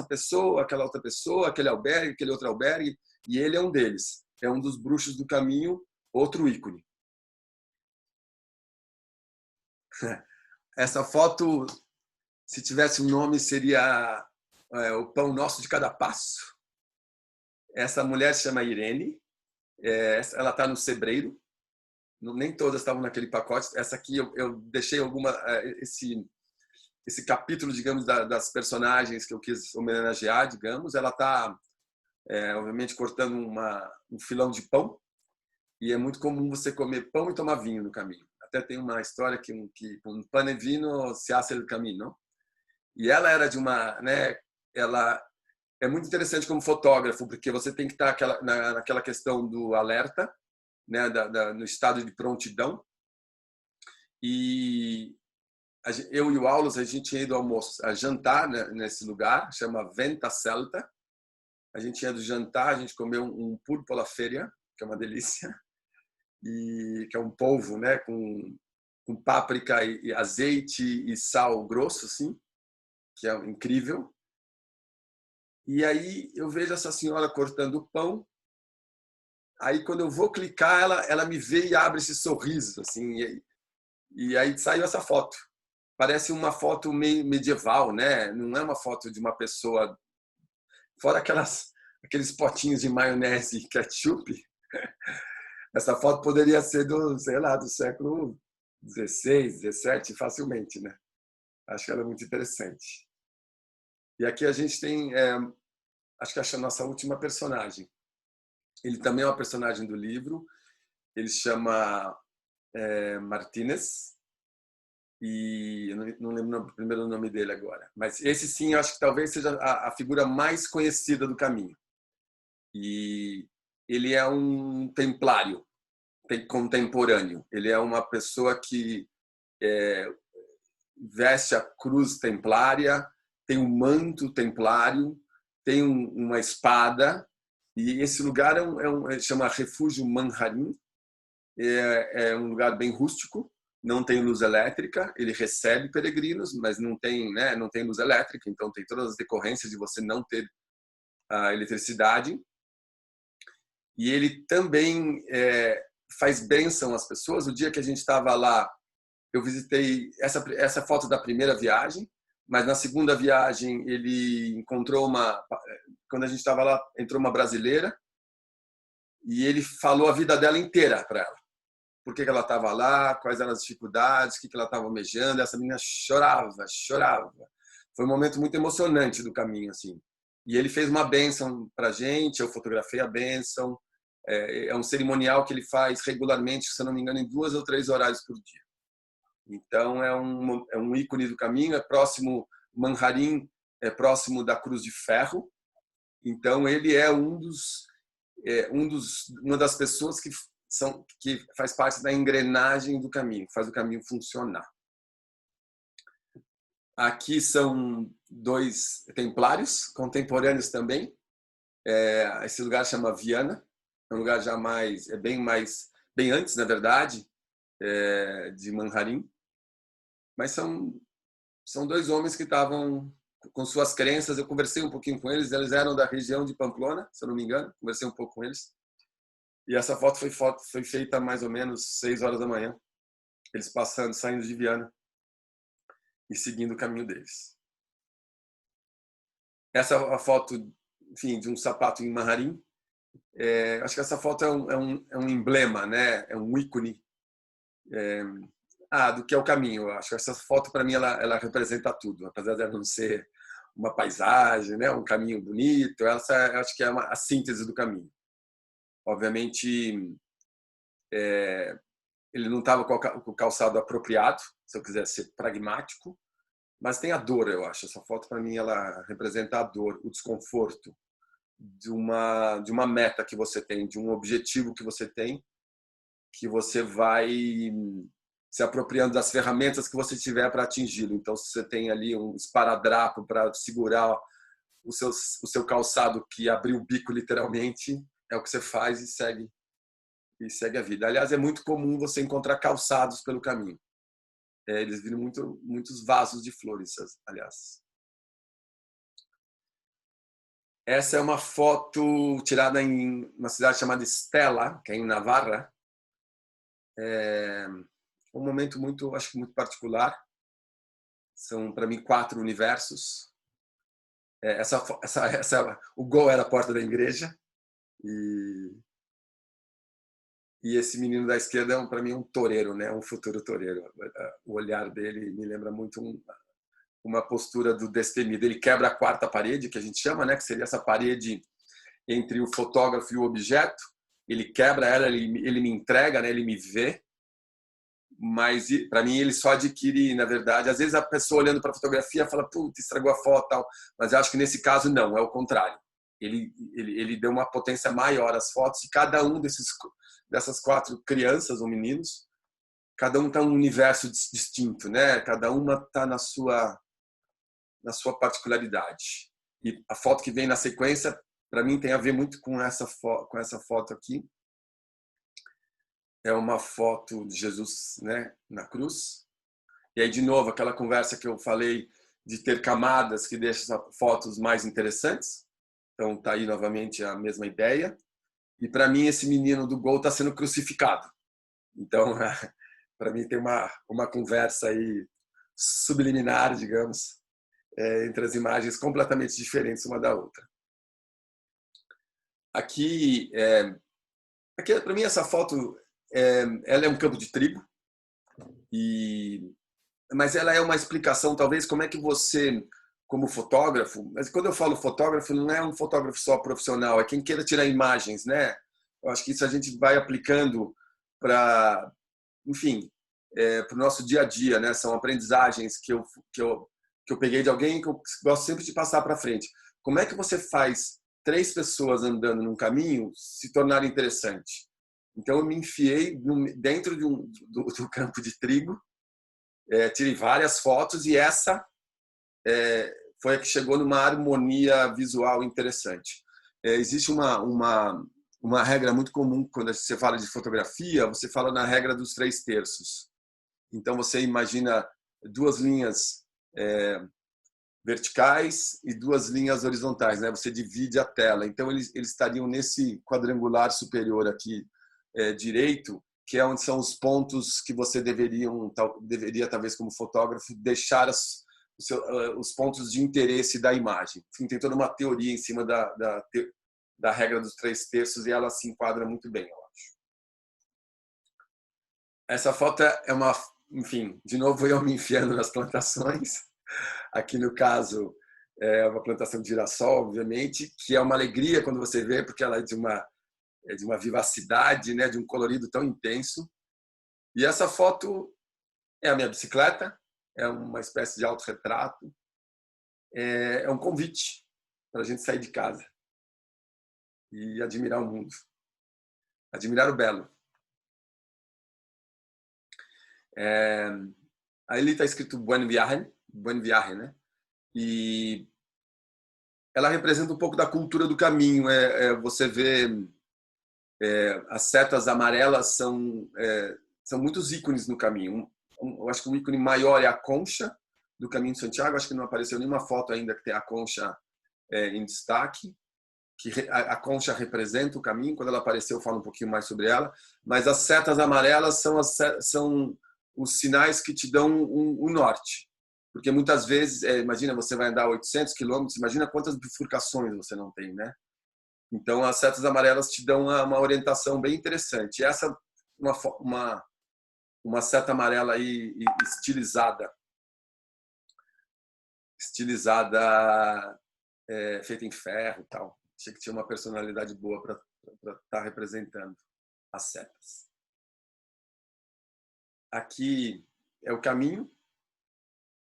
pessoa, aquela outra pessoa, aquele albergue, aquele outro albergue, e ele é um deles. É um dos bruxos do caminho, outro ícone. Essa foto, se tivesse um nome, seria o Pão Nosso de Cada Passo. Essa mulher se chama Irene. Ela está no Sebreiro. Nem todas estavam naquele pacote. Essa aqui eu deixei esse capítulo, digamos, das personagens que eu quis homenagear, digamos. Ela está, obviamente, cortando um filão de pão. E é muito comum você comer pão e tomar vinho no caminho. Até tem uma história que um pane vino se hace el camino. E ela era de ela é muito interessante como fotógrafo, porque você tem que estar naquela questão do alerta, né, no estado de prontidão. E eu e o Aulos, a gente tinha ido a jantar, né, nesse lugar, chama Venta Celta. A gente ia do jantar, a gente comeu um pulpo alla feria, que é uma delícia, e que é um polvo, né, com páprica e azeite e sal grosso, assim, que é incrível. E aí eu vejo essa senhora cortando o pão. Aí quando eu vou clicar, ela me vê e abre esse sorriso, assim. E aí saiu essa foto. Parece uma foto meio medieval, né? Não é uma foto de uma pessoa. Fora aqueles potinhos de maionese e ketchup. Essa foto poderia ser do século XVI, XVII, facilmente, né? Acho que ela é muito interessante. E aqui a gente tem, acho que a nossa última personagem. Ele também é uma personagem do livro. Ele chama Martínez. E eu não lembro o primeiro nome dele agora. Mas esse sim, eu acho que talvez seja a figura mais conhecida do caminho. E ele é um templário contemporâneo. Ele é uma pessoa que veste a cruz templária, tem um manto templário, tem uma espada. E esse lugar chama Refúgio Manharim. É um lugar bem rústico, não tem luz elétrica. Ele recebe peregrinos, mas não tem luz elétrica, então tem todas as decorrências de você não ter a eletricidade. E ele também faz bênção às pessoas. O dia que a gente estava lá, eu visitei essa foto da primeira viagem, mas na segunda viagem ele encontrou quando a gente estava lá, entrou uma brasileira e ele falou a vida dela inteira para ela. Por que ela estava lá, quais eram as dificuldades, o que ela estava almejando. Essa menina chorava. Foi um momento muito emocionante do caminho, assim. E ele fez uma bênção para a gente, eu fotografei a bênção. É um cerimonial que ele faz regularmente, se eu não me engano, em 2 ou 3 horários por dia. Então é um ícone do caminho. É próximo, Manharim é próximo da Cruz de Ferro. Então ele é uma das pessoas que faz parte da engrenagem do caminho, que faz o caminho funcionar. Aqui são 2 templários contemporâneos também. Esse lugar chama Viana, é um lugar já bem antes, na verdade, de Manharim. Mas são 2 homens que estavam com suas crenças. Eu conversei um pouquinho com eles. Eles eram da região de Pamplona, se eu não me engano. Conversei um pouco com eles. E essa foto foi feita mais ou menos 6 horas da manhã. Eles saindo de Viana e seguindo o caminho deles. Essa é a foto, enfim, de um sapato em Manharim. Acho que essa foto é um emblema, né? É um ícone do que é o caminho. Eu acho que essa foto, para mim, ela representa tudo. Apesar de ela não ser uma paisagem, né? Um caminho bonito, eu acho que é a síntese do caminho. Obviamente, ele não estava com o calçado apropriado, se eu quiser ser pragmático, mas tem a dor, eu acho. Essa foto, para mim, ela representa a dor, o desconforto de uma meta que você tem, de um objetivo que você vai se apropriando das ferramentas que você tiver para atingi-lo. Então, se você tem ali um esparadrapo para segurar o seu calçado que abriu o bico literalmente, é o que você faz e segue a vida. Aliás, é muito comum você encontrar calçados pelo caminho. Eles viram muitos vasos de flores, aliás. Essa é uma foto tirada em uma cidade chamada Estela, que é em Navarra. É um momento muito, acho que muito particular. São, para mim, 4 universos. O gol era a porta da igreja. E esse menino da esquerda é, para mim, um toureiro, né? Um futuro toureiro. O olhar dele me lembra muito uma postura do destemido. Ele quebra a 4ª parede, que a gente chama, né? Que seria essa parede entre o fotógrafo e o objeto. Ele quebra ela, ele me entrega, né? Ele me vê. Mas para mim ele só adquire, na verdade, às vezes a pessoa olhando para a fotografia fala, putz, estragou a foto, tal. Mas eu acho que nesse caso não, é o contrário. Ele deu uma potência maior às fotos e cada um dessas 4 crianças ou meninos, cada um está num universo distinto, né? Cada uma está na sua particularidade. E a foto que vem na sequência, para mim, tem a ver muito com essa foto aqui. É uma foto de Jesus, né, na cruz. E aí, de novo, aquela conversa que eu falei de ter camadas que deixam as fotos mais interessantes. Então, está aí novamente a mesma ideia. E, para mim, esse menino do gol está sendo crucificado. Então, para mim, tem uma conversa aí subliminar, digamos, entre as imagens completamente diferentes uma da outra. Aqui para mim, essa foto ela é um campo de trigo, mas ela é uma explicação, talvez, como é que você, como fotógrafo, mas quando eu falo fotógrafo, não é um fotógrafo só profissional, é quem queira tirar imagens, né? Eu acho que isso a gente vai aplicando para, enfim, para o nosso dia a dia, né? São aprendizagens que eu peguei de alguém que eu gosto sempre de passar para frente. Como é que você faz 3 pessoas andando num caminho se tornar interessante? Então eu me enfiei dentro do campo de trigo, tirei várias fotos e essa foi a que chegou numa harmonia visual interessante. Existe uma regra muito comum quando você fala de fotografia, você fala na regra dos 3/3. Então você imagina 2 linhas verticais e 2 linhas horizontais, né? Você divide a tela. Então eles estariam nesse quadrangular superior aqui direito, que é onde são os pontos que você deveria talvez como fotógrafo deixar os pontos de interesse da imagem. Enfim, tem toda uma teoria em cima da regra dos 3/3 e ela se enquadra muito bem, eu acho. Essa foto é enfim, de novo eu me enfiando nas plantações. Aqui no caso é uma plantação de girassol, obviamente, que é uma alegria quando você vê, porque ela é de uma vivacidade, né, de um colorido tão intenso. E essa foto é a minha bicicleta, é uma espécie de autorretrato, é um convite para a gente sair de casa e admirar o mundo, admirar o belo. Aí ali está escrito Buen Viaje, né? E ela representa um pouco da cultura do caminho. Você vê as setas amarelas são muitos ícones no caminho. Eu acho que o ícone maior é a concha do Caminho de Santiago. Acho que não apareceu nenhuma foto ainda que tenha a concha em destaque. Que a concha representa o caminho. Quando ela apareceu, eu falo um pouquinho mais sobre ela. Mas as setas amarelas são os sinais que te dão o norte. Porque muitas vezes, imagina, você vai andar 800 quilômetros, imagina quantas bifurcações você não tem, né? Então, as setas amarelas te dão uma orientação bem interessante. Essa uma seta amarela aí estilizada, feita em ferro e tal. Achei que tinha uma personalidade boa para estar representando as setas. Aqui é o caminho.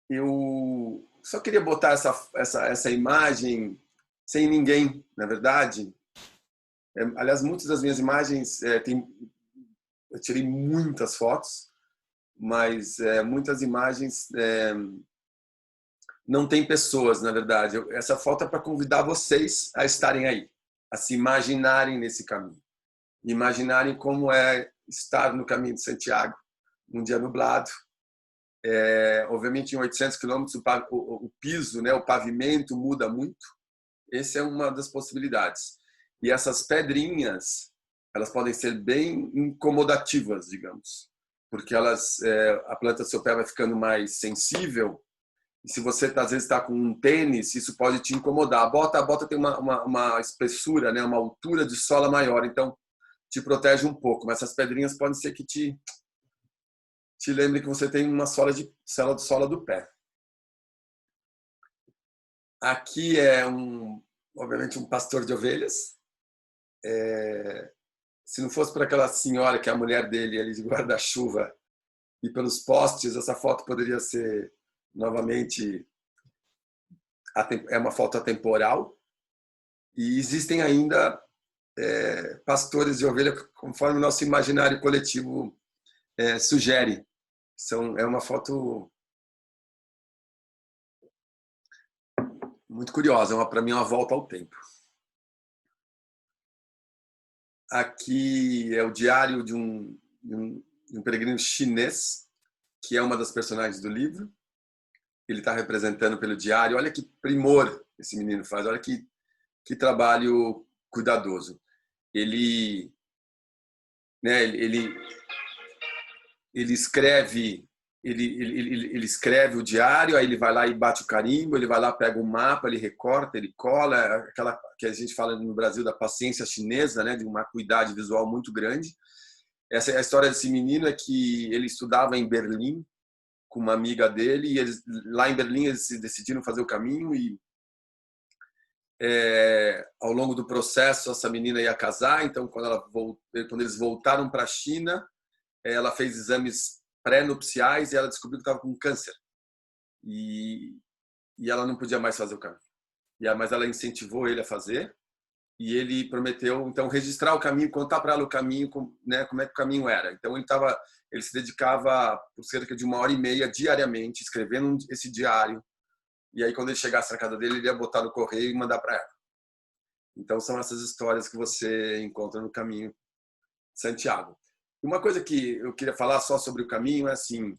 eu só queria botar essa imagem sem ninguém, na verdade. Aliás, muitas das minhas imagens, eu tirei muitas fotos, mas muitas imagens não tem pessoas, na verdade. Essa foto é para convidar vocês a estarem aí, a se imaginarem nesse caminho. Imaginarem como é estar no caminho de Santiago, num dia nublado. Obviamente, em 800 quilômetros, o piso, né, o pavimento muda muito. Essa é uma das possibilidades. E essas pedrinhas, elas podem ser bem incomodativas, digamos, porque a planta do seu pé vai ficando mais sensível. E se você às vezes está com um tênis, isso pode te incomodar. A bota tem uma espessura, né, uma altura de sola maior, então te protege um pouco. Mas essas pedrinhas podem ser que te lembre que você tem uma sola do pé. Aqui é obviamente um pastor de ovelhas. Se não fosse por aquela senhora que é a mulher dele ali de guarda-chuva e pelos postes, essa foto poderia ser novamente uma foto atemporal. E existem ainda pastores de ovelha conforme o nosso imaginário coletivo sugere. É uma foto muito curiosa, para mim é uma volta ao tempo. Aqui é o diário de um peregrino chinês, que é uma das personagens do livro. Ele está representando pelo diário. Olha que primor esse menino faz, olha que trabalho cuidadoso. Ele escreve ele escreve o diário, aí ele vai lá e bate o carimbo, ele vai lá, pega o mapa, ele recorta, ele cola, aquela que a gente fala no Brasil da paciência chinesa, né, de uma acuidade visual muito grande. Essa é a história desse menino, é que ele estudava em Berlim com uma amiga dele, e lá em Berlim eles decidiram fazer o caminho, e ao longo do processo essa menina ia casar. Então quando eles voltaram para a China, ela fez exames pré-nupciais e ela descobriu que estava com câncer, e ela não podia mais fazer o caminho. Mas ela incentivou ele a fazer, e ele prometeu então registrar o caminho, contar para ela o caminho, né, como é que o caminho era. Então ele se dedicava por cerca de 1h30 diariamente escrevendo esse diário, e aí quando ele chegasse na casa dele ele ia botar no correio e mandar para ela. Então são essas histórias que você encontra no caminho de Santiago. Uma coisa que eu queria falar só sobre o caminho é assim,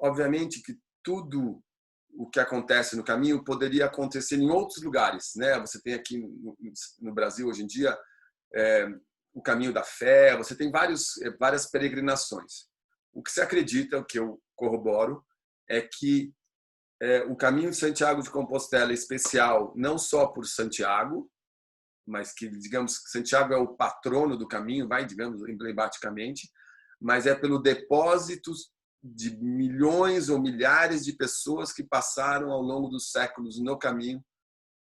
obviamente que tudo o que acontece no caminho poderia acontecer em outros lugares, né? Você tem aqui no Brasil hoje em dia o caminho da fé, você tem várias peregrinações. O que se acredita, o que eu corroboro, é que o caminho de Santiago de Compostela é especial não só por Santiago, mas que, digamos, Santiago é o patrono do caminho, digamos, emblematicamente, mas é pelo depósito de milhões ou milhares de pessoas que passaram ao longo dos séculos no caminho,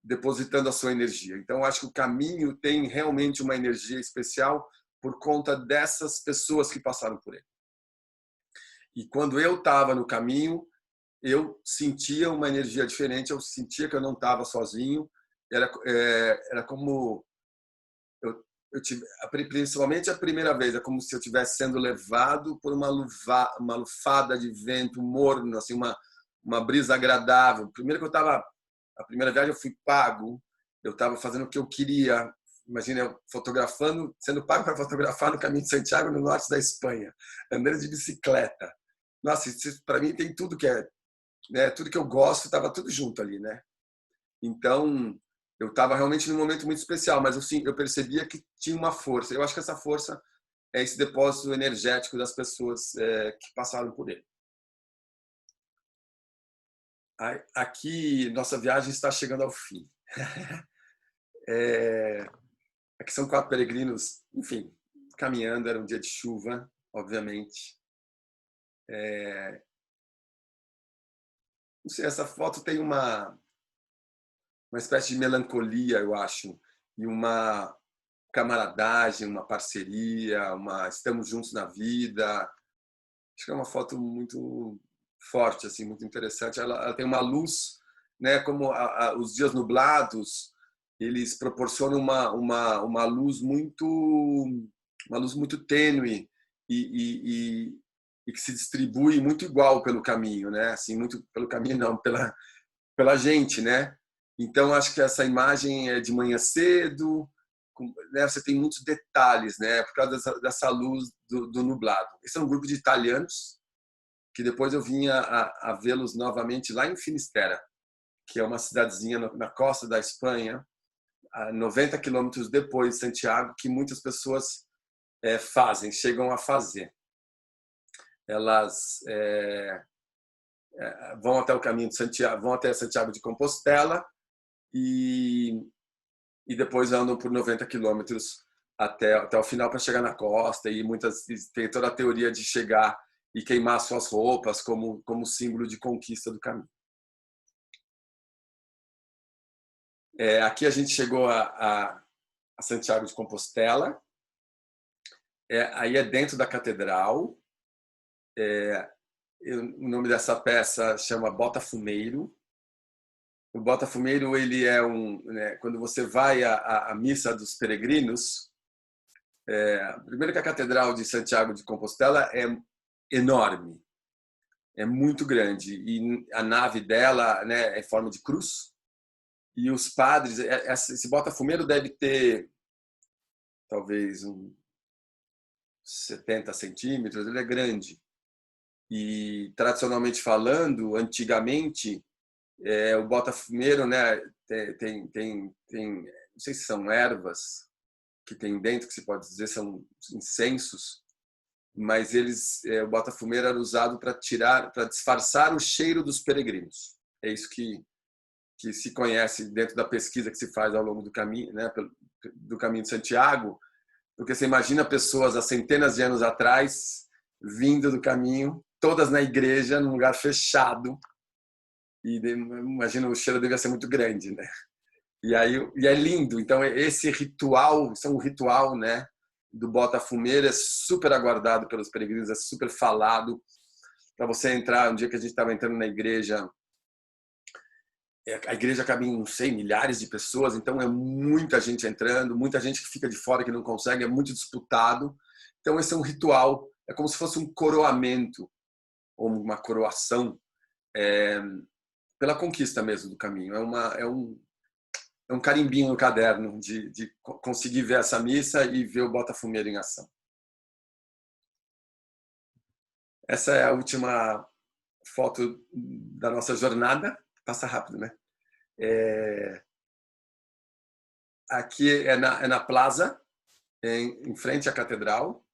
depositando a sua energia. Então, acho que o caminho tem realmente uma energia especial por conta dessas pessoas que passaram por ele. E quando eu estava no caminho, eu sentia uma energia diferente, eu sentia que eu não estava sozinho. Era como principalmente a primeira vez, é como se eu estivesse sendo levado por uma lufada de vento morno, assim, uma brisa agradável. A primeira viagem eu fui pago, eu estava fazendo o que eu queria. Imagina eu sendo pago para fotografar no caminho de Santiago, no norte da Espanha, andando de bicicleta. Nossa, para mim tem tudo tudo que eu gosto, estava tudo junto ali, né? Então eu estava realmente num momento muito especial, mas eu percebia que tinha uma força. Eu acho que essa força é esse depósito energético das pessoas que passaram por ele. Aqui, nossa viagem está chegando ao fim. Aqui são 4 peregrinos, enfim, caminhando. Era um dia de chuva, obviamente. Não sei, essa foto tem uma espécie de melancolia, eu acho, e uma camaradagem, uma parceria, estamos juntos na vida. Acho que é uma foto muito forte, assim, muito interessante. Ela tem uma luz, né, como os dias nublados, eles proporcionam uma luz muito tênue e que se distribui muito igual pelo caminho, né? Assim, muito pelo caminho não, pela gente, né? Então acho que essa imagem é de manhã cedo, né? Você tem muitos detalhes, né? Por causa dessa luz do nublado. Esse é um grupo de italianos que depois eu vim a vê-los novamente lá em Finisterra, que é uma cidadezinha na costa da Espanha, a 90 quilômetros depois de Santiago, que muitas pessoas chegam a fazer. Elas vão até o caminho de Santiago, vão até Santiago de Compostela e depois andam por 90 quilômetros até o final para chegar na costa, e muitas tem toda a teoria de chegar e queimar suas roupas como símbolo de conquista do caminho. Aqui a gente chegou a Santiago de Compostela, aí é dentro da catedral. O nome dessa peça chama Botafumeiro. O Botafumeiro, ele é né, quando você vai à missa dos peregrinos, primeiro que a catedral de Santiago de Compostela é enorme, é muito grande, e a nave dela, né, é em forma de cruz. E os padres, esse Botafumeiro deve ter talvez uns 70 centímetros, ele é grande. E tradicionalmente falando, antigamente, o botafumeiro, né, não sei se são ervas que tem dentro, que se pode dizer são incensos, mas o botafumeiro era usado para disfarçar o cheiro dos peregrinos. É isso que se conhece dentro da pesquisa que se faz ao longo do caminho, né, do caminho de Santiago, porque você imagina pessoas há centenas de anos atrás vindo do caminho, todas na igreja, num lugar fechado, e imagina o cheiro devia ser muito grande, né? E é lindo. Então esse ritual, isso é um ritual, né, do Botafumeiro, é super aguardado pelos peregrinos, é super falado. Para você entrar, um dia que a gente estava entrando na igreja, a igreja cabe em, não sei, milhares de pessoas, então é muita gente entrando, muita gente que fica de fora que não consegue, é muito disputado. Então esse é um ritual, é como se fosse um coroamento ou uma coroação pela conquista mesmo do caminho. É um carimbinho no caderno de conseguir ver essa missa e ver o Botafumeiro em ação. Essa é a última foto da nossa jornada. Passa rápido, né? Aqui é na plaza, em frente à catedral.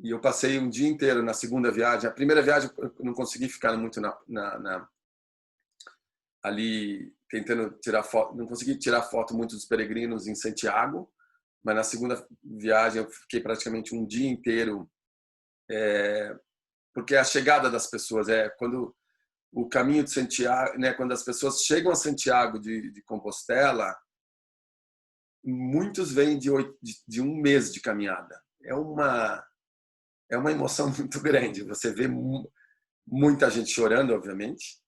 E eu passei um dia inteiro na segunda viagem. A primeira viagem eu não consegui ficar muito ali tentando tirar foto, não consegui tirar foto muito dos peregrinos em Santiago, mas na segunda viagem eu fiquei praticamente um dia inteiro, porque a chegada das pessoas quando o caminho de Santiago, né, quando as pessoas chegam a Santiago de Compostela, muitos vêm de um mês de caminhada. É uma emoção muito grande. Você vê muita gente chorando, obviamente.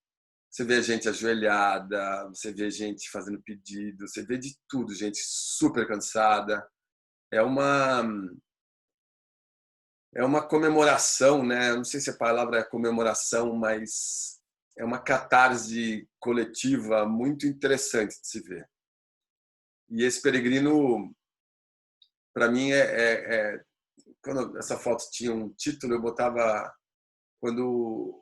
Você vê gente ajoelhada, você vê gente fazendo pedido, você vê de tudo, gente super cansada. É uma comemoração, né? Não sei se a palavra é comemoração, mas é uma catarse coletiva muito interessante de se ver. E esse peregrino, para mim, quando essa foto tinha um título, eu botava quando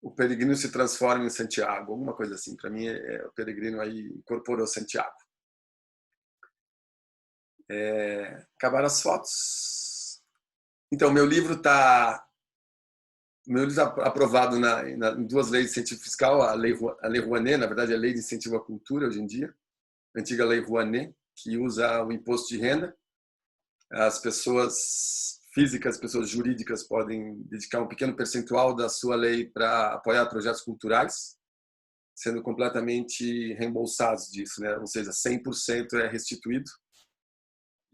o peregrino se transforma em Santiago, alguma coisa assim. Para mim, o peregrino aí incorporou Santiago. Acabaram as fotos. Então, meu livro está aprovado em duas leis de incentivo fiscal, a lei Rouanet, na verdade, é a lei de incentivo à cultura hoje em dia, a antiga lei Rouanet, que usa o imposto de renda. As pessoas físicas, pessoas jurídicas podem dedicar um pequeno percentual da sua lei para apoiar projetos culturais, sendo completamente reembolsados disso, né? Ou seja, 100% é restituído.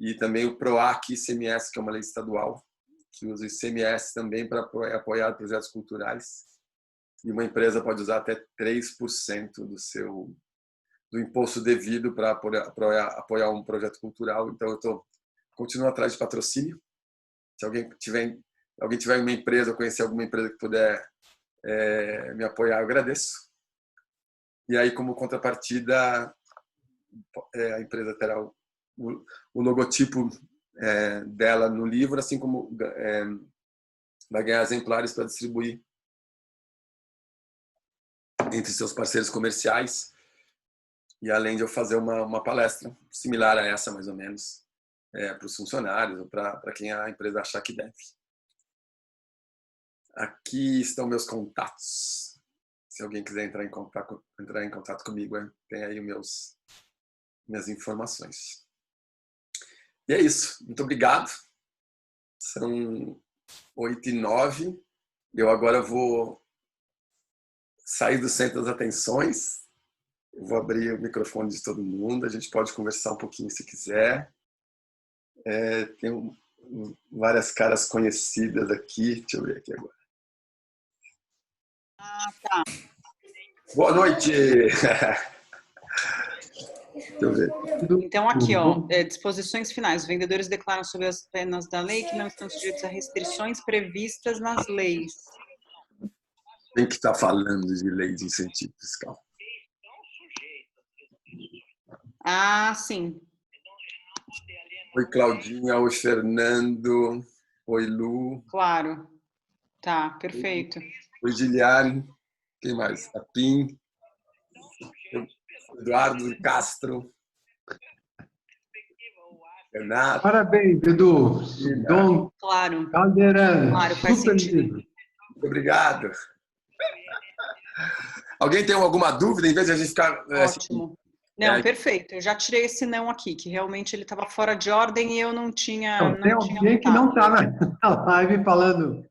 E também o PROAC ICMS, que é uma lei estadual, que usa ICMS também para apoiar projetos culturais. E uma empresa pode usar até 3% do imposto devido para apoiar um projeto cultural. Então, eu continuo atrás de patrocínio. Se alguém tiver uma empresa, ou conhecer alguma empresa que puder me apoiar, eu agradeço. E aí, como contrapartida, a empresa terá o logotipo dela no livro, assim como vai ganhar exemplares para distribuir entre seus parceiros comerciais. E além de eu fazer uma palestra similar a essa, mais ou menos, para os funcionários ou para quem a empresa achar que deve. Aqui estão meus contatos. Se alguém quiser entrar em contato comigo, tem aí minhas informações. E é isso. Muito obrigado. São 8h09. Eu agora vou sair do centro das atenções. Eu vou abrir o microfone de todo mundo. A gente pode conversar um pouquinho se quiser. Tem várias caras conhecidas aqui. Deixa eu ver aqui agora. Tá. Boa noite! Deixa eu ver. Então, aqui, ó, disposições finais. Os vendedores declaram sobre as penas da lei que não estão sujeitos a restrições previstas nas leis. Quem que está falando de lei de incentivo fiscal? Ah, sim. Oi, Claudinha. Oi, Fernando. Oi, Lu. Claro. Tá, perfeito. Oi, Giliane. Quem mais? Apim. Eduardo Castro. Renato. Parabéns, Edu. Dom Claro. Caldeirão. Claro, faz Super sentido. livro. Muito obrigado. Alguém tem alguma dúvida? Em vez de a gente ficar... Ótimo. Não, perfeito. Eu já tirei esse não aqui, que realmente ele estava fora de ordem e eu não tinha Não, tem alguém que não está na live falando.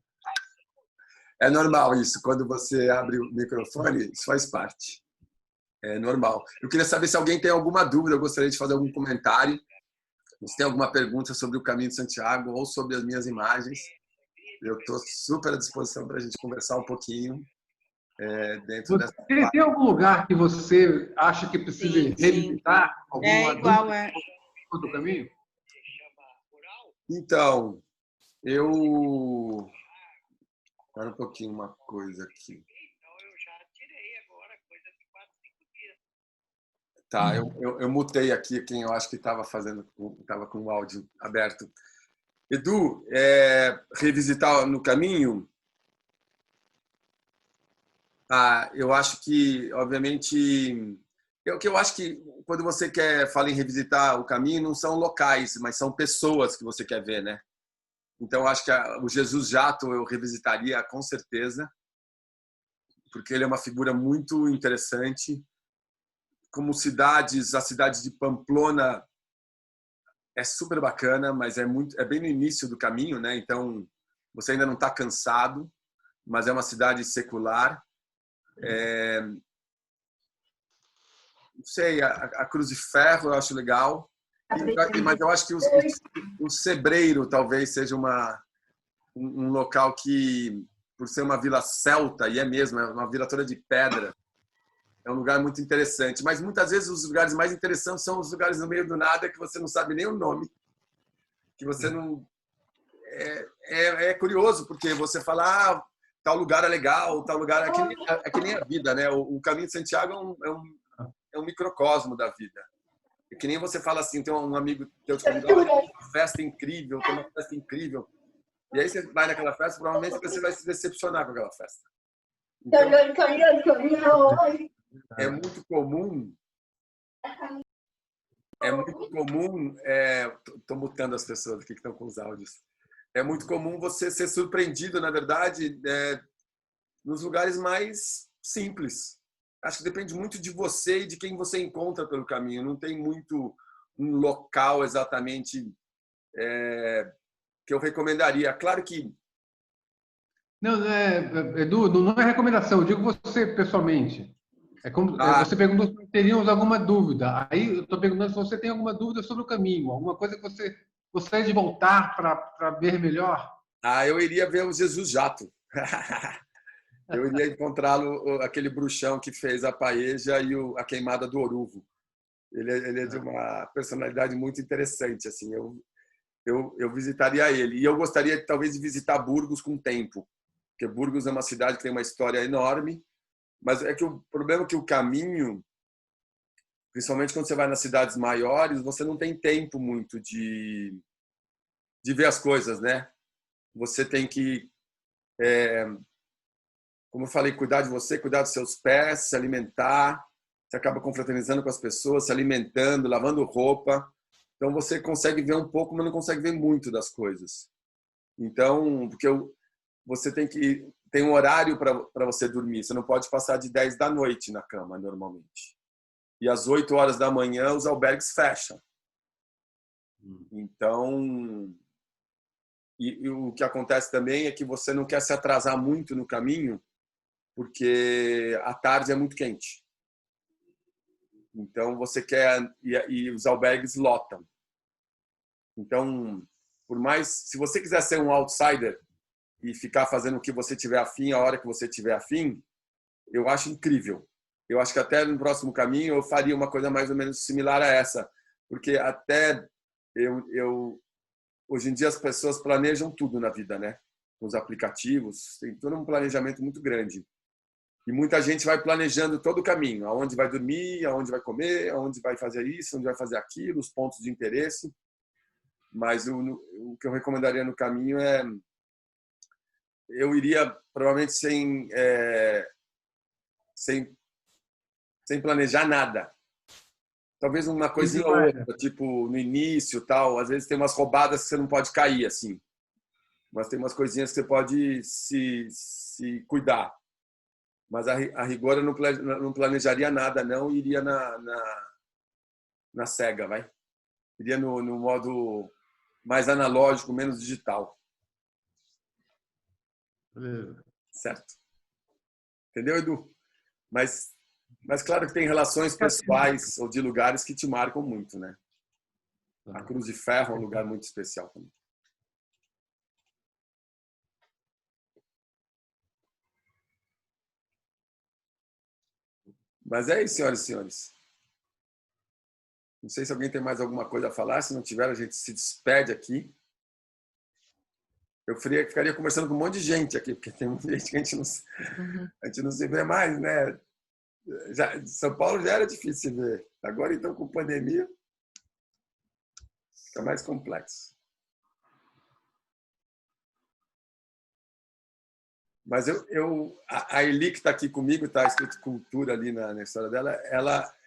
É normal isso. Quando você abre o microfone, isso faz parte. É normal. Eu queria saber se alguém tem alguma dúvida. Eu gostaria de fazer algum comentário. Se tem alguma pergunta sobre o Caminho de Santiago ou sobre as minhas imagens, eu estou super à disposição para a gente conversar um pouquinho dentro dessa parte. Tem algum lugar que você acha que precisa revisitar? Igual, do caminho? Então, eu... Para um pouquinho uma coisa aqui. Tá, eu mutei aqui quem eu acho que estava com o áudio aberto. Edu, revisitar no caminho? Eu acho que, obviamente, eu acho que quando você fala em revisitar o caminho, não são locais, mas são pessoas que você quer ver, né? Então, eu acho que o Jesus Jato eu revisitaria com certeza, porque ele é uma figura muito interessante. Como a cidade de Pamplona é super bacana, mas é bem no início do caminho, né? Então, você ainda não está cansado, mas é uma cidade secular. Não sei, a Cruz de Ferro eu acho legal, mas eu acho que o Sebreiro talvez seja um local que, por ser uma vila celta, e é mesmo, é uma vila toda de pedra, é um lugar muito interessante. Mas muitas vezes os lugares mais interessantes são os lugares no meio do nada que você não sabe nem o nome, que você não... É curioso, porque você fala, tal lugar é legal, tal lugar é que nem a vida, né? O Caminho de Santiago é um microcosmo da vida. É que nem você fala assim, tem um amigo que eu te convido, tem uma festa incrível, tem uma festa incrível. E aí você vai naquela festa, provavelmente você vai se decepcionar com aquela festa. Então, é muito comum... Estou mutando as pessoas aqui que estão com os áudios. É muito comum você ser surpreendido, na verdade, nos lugares mais simples. Acho que depende muito de você e de quem você encontra pelo caminho. Não tem muito um local exatamente que eu recomendaria. Claro que... Não, Edu, não é recomendação. Eu digo você pessoalmente. Você perguntou se teríamos alguma dúvida. Aí eu estou perguntando se você tem alguma dúvida sobre o caminho, alguma coisa que você gostaria de voltar para ver melhor. eu iria ver o Jesus Jato. Eu iria encontrá-lo, aquele bruxão que fez a paeja e a queimada do Oruvo. Ele é de uma personalidade muito interessante. Assim, eu visitaria ele. E eu gostaria, talvez, de visitar Burgos com tempo. Porque Burgos é uma cidade que tem uma história enorme. Mas é que o problema é que o caminho, principalmente quando você vai nas cidades maiores, você não tem tempo muito de ver as coisas, né? Você tem que, como eu falei, cuidar de você, cuidar dos seus pés, se alimentar. Você acaba confraternizando com as pessoas, se alimentando, lavando roupa. Então você consegue ver um pouco, mas não consegue ver muito das coisas. Então, porque você tem um horário para você dormir. Você não pode passar de 10 da noite na cama, normalmente. E às 8 horas da manhã os albergues fecham. Então, e o que acontece também é que você não quer se atrasar muito no caminho, porque a tarde é muito quente. Então você quer, e os albergues lotam. Então, por mais, se você quiser ser um outsider e ficar fazendo o que você tiver afim, a hora que você tiver afim, eu acho incrível. Eu acho que até no próximo caminho eu faria uma coisa mais ou menos similar a essa, porque até hoje em dia as pessoas planejam tudo na vida, né? Com os aplicativos, tem todo um planejamento muito grande. E muita gente vai planejando todo o caminho, aonde vai dormir, aonde vai comer, aonde vai fazer isso, onde vai fazer aquilo, os pontos de interesse. Mas o que eu recomendaria no caminho eu iria provavelmente sem planejar nada. Talvez uma coisinha ou outra, tipo no início, tal. Às vezes tem umas roubadas que você não pode cair assim, mas tem umas coisinhas que você pode se cuidar. Mas a rigor eu não planejaria nada, não. Iria na cega, vai. Iria no modo mais analógico, menos digital. Certo? Entendeu, Edu? Mas claro que tem relações pessoais ou de lugares que te marcam muito, né? A Cruz de Ferro é um lugar muito especial também. Mas é isso, senhoras e senhores. Não sei se alguém tem mais alguma coisa a falar. Se não tiver, a gente se despede aqui. Eu ficaria conversando com um monte de gente aqui, porque tem muita gente que a gente não se vê mais, né? São Paulo já era difícil ver. Agora, então, com pandemia, fica mais complexo. Mas a Eli, que está aqui comigo, está escrito cultura ali na história dela,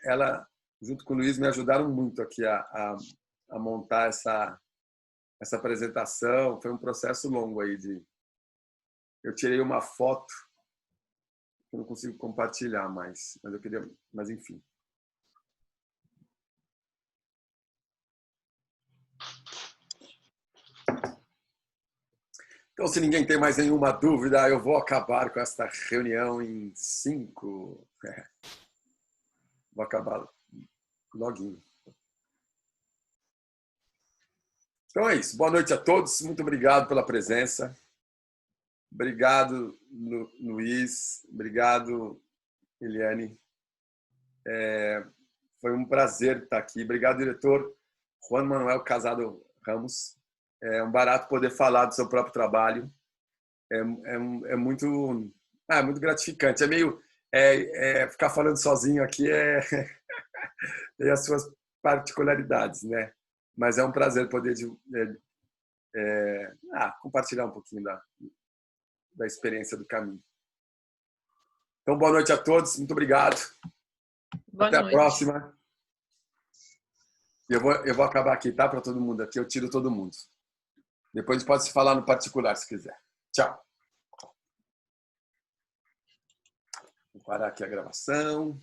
ela, junto com o Luiz, me ajudaram muito aqui a montar essa apresentação. Foi um processo longo aí eu tirei uma foto que eu não consigo compartilhar mais, mas enfim. Então, se ninguém tem mais nenhuma dúvida, eu vou acabar com esta reunião em 5. Vou acabar loguinho. Então é isso. Boa noite a todos. Muito obrigado pela presença. Obrigado, Luiz. Obrigado, Eliane. Foi um prazer estar aqui. Obrigado, diretor Juan Manuel Casado Ramos. É um barato poder falar do seu próprio trabalho. É muito gratificante. É meio ficar falando sozinho aqui tem as suas particularidades, né? Mas é um prazer poder compartilhar um pouquinho da experiência do caminho. Então, boa noite a todos. Muito obrigado. Até a próxima. Eu vou acabar aqui, tá? Para todo mundo aqui. Eu tiro todo mundo. Depois a gente pode se falar no particular, se quiser. Tchau. Vou parar aqui a gravação.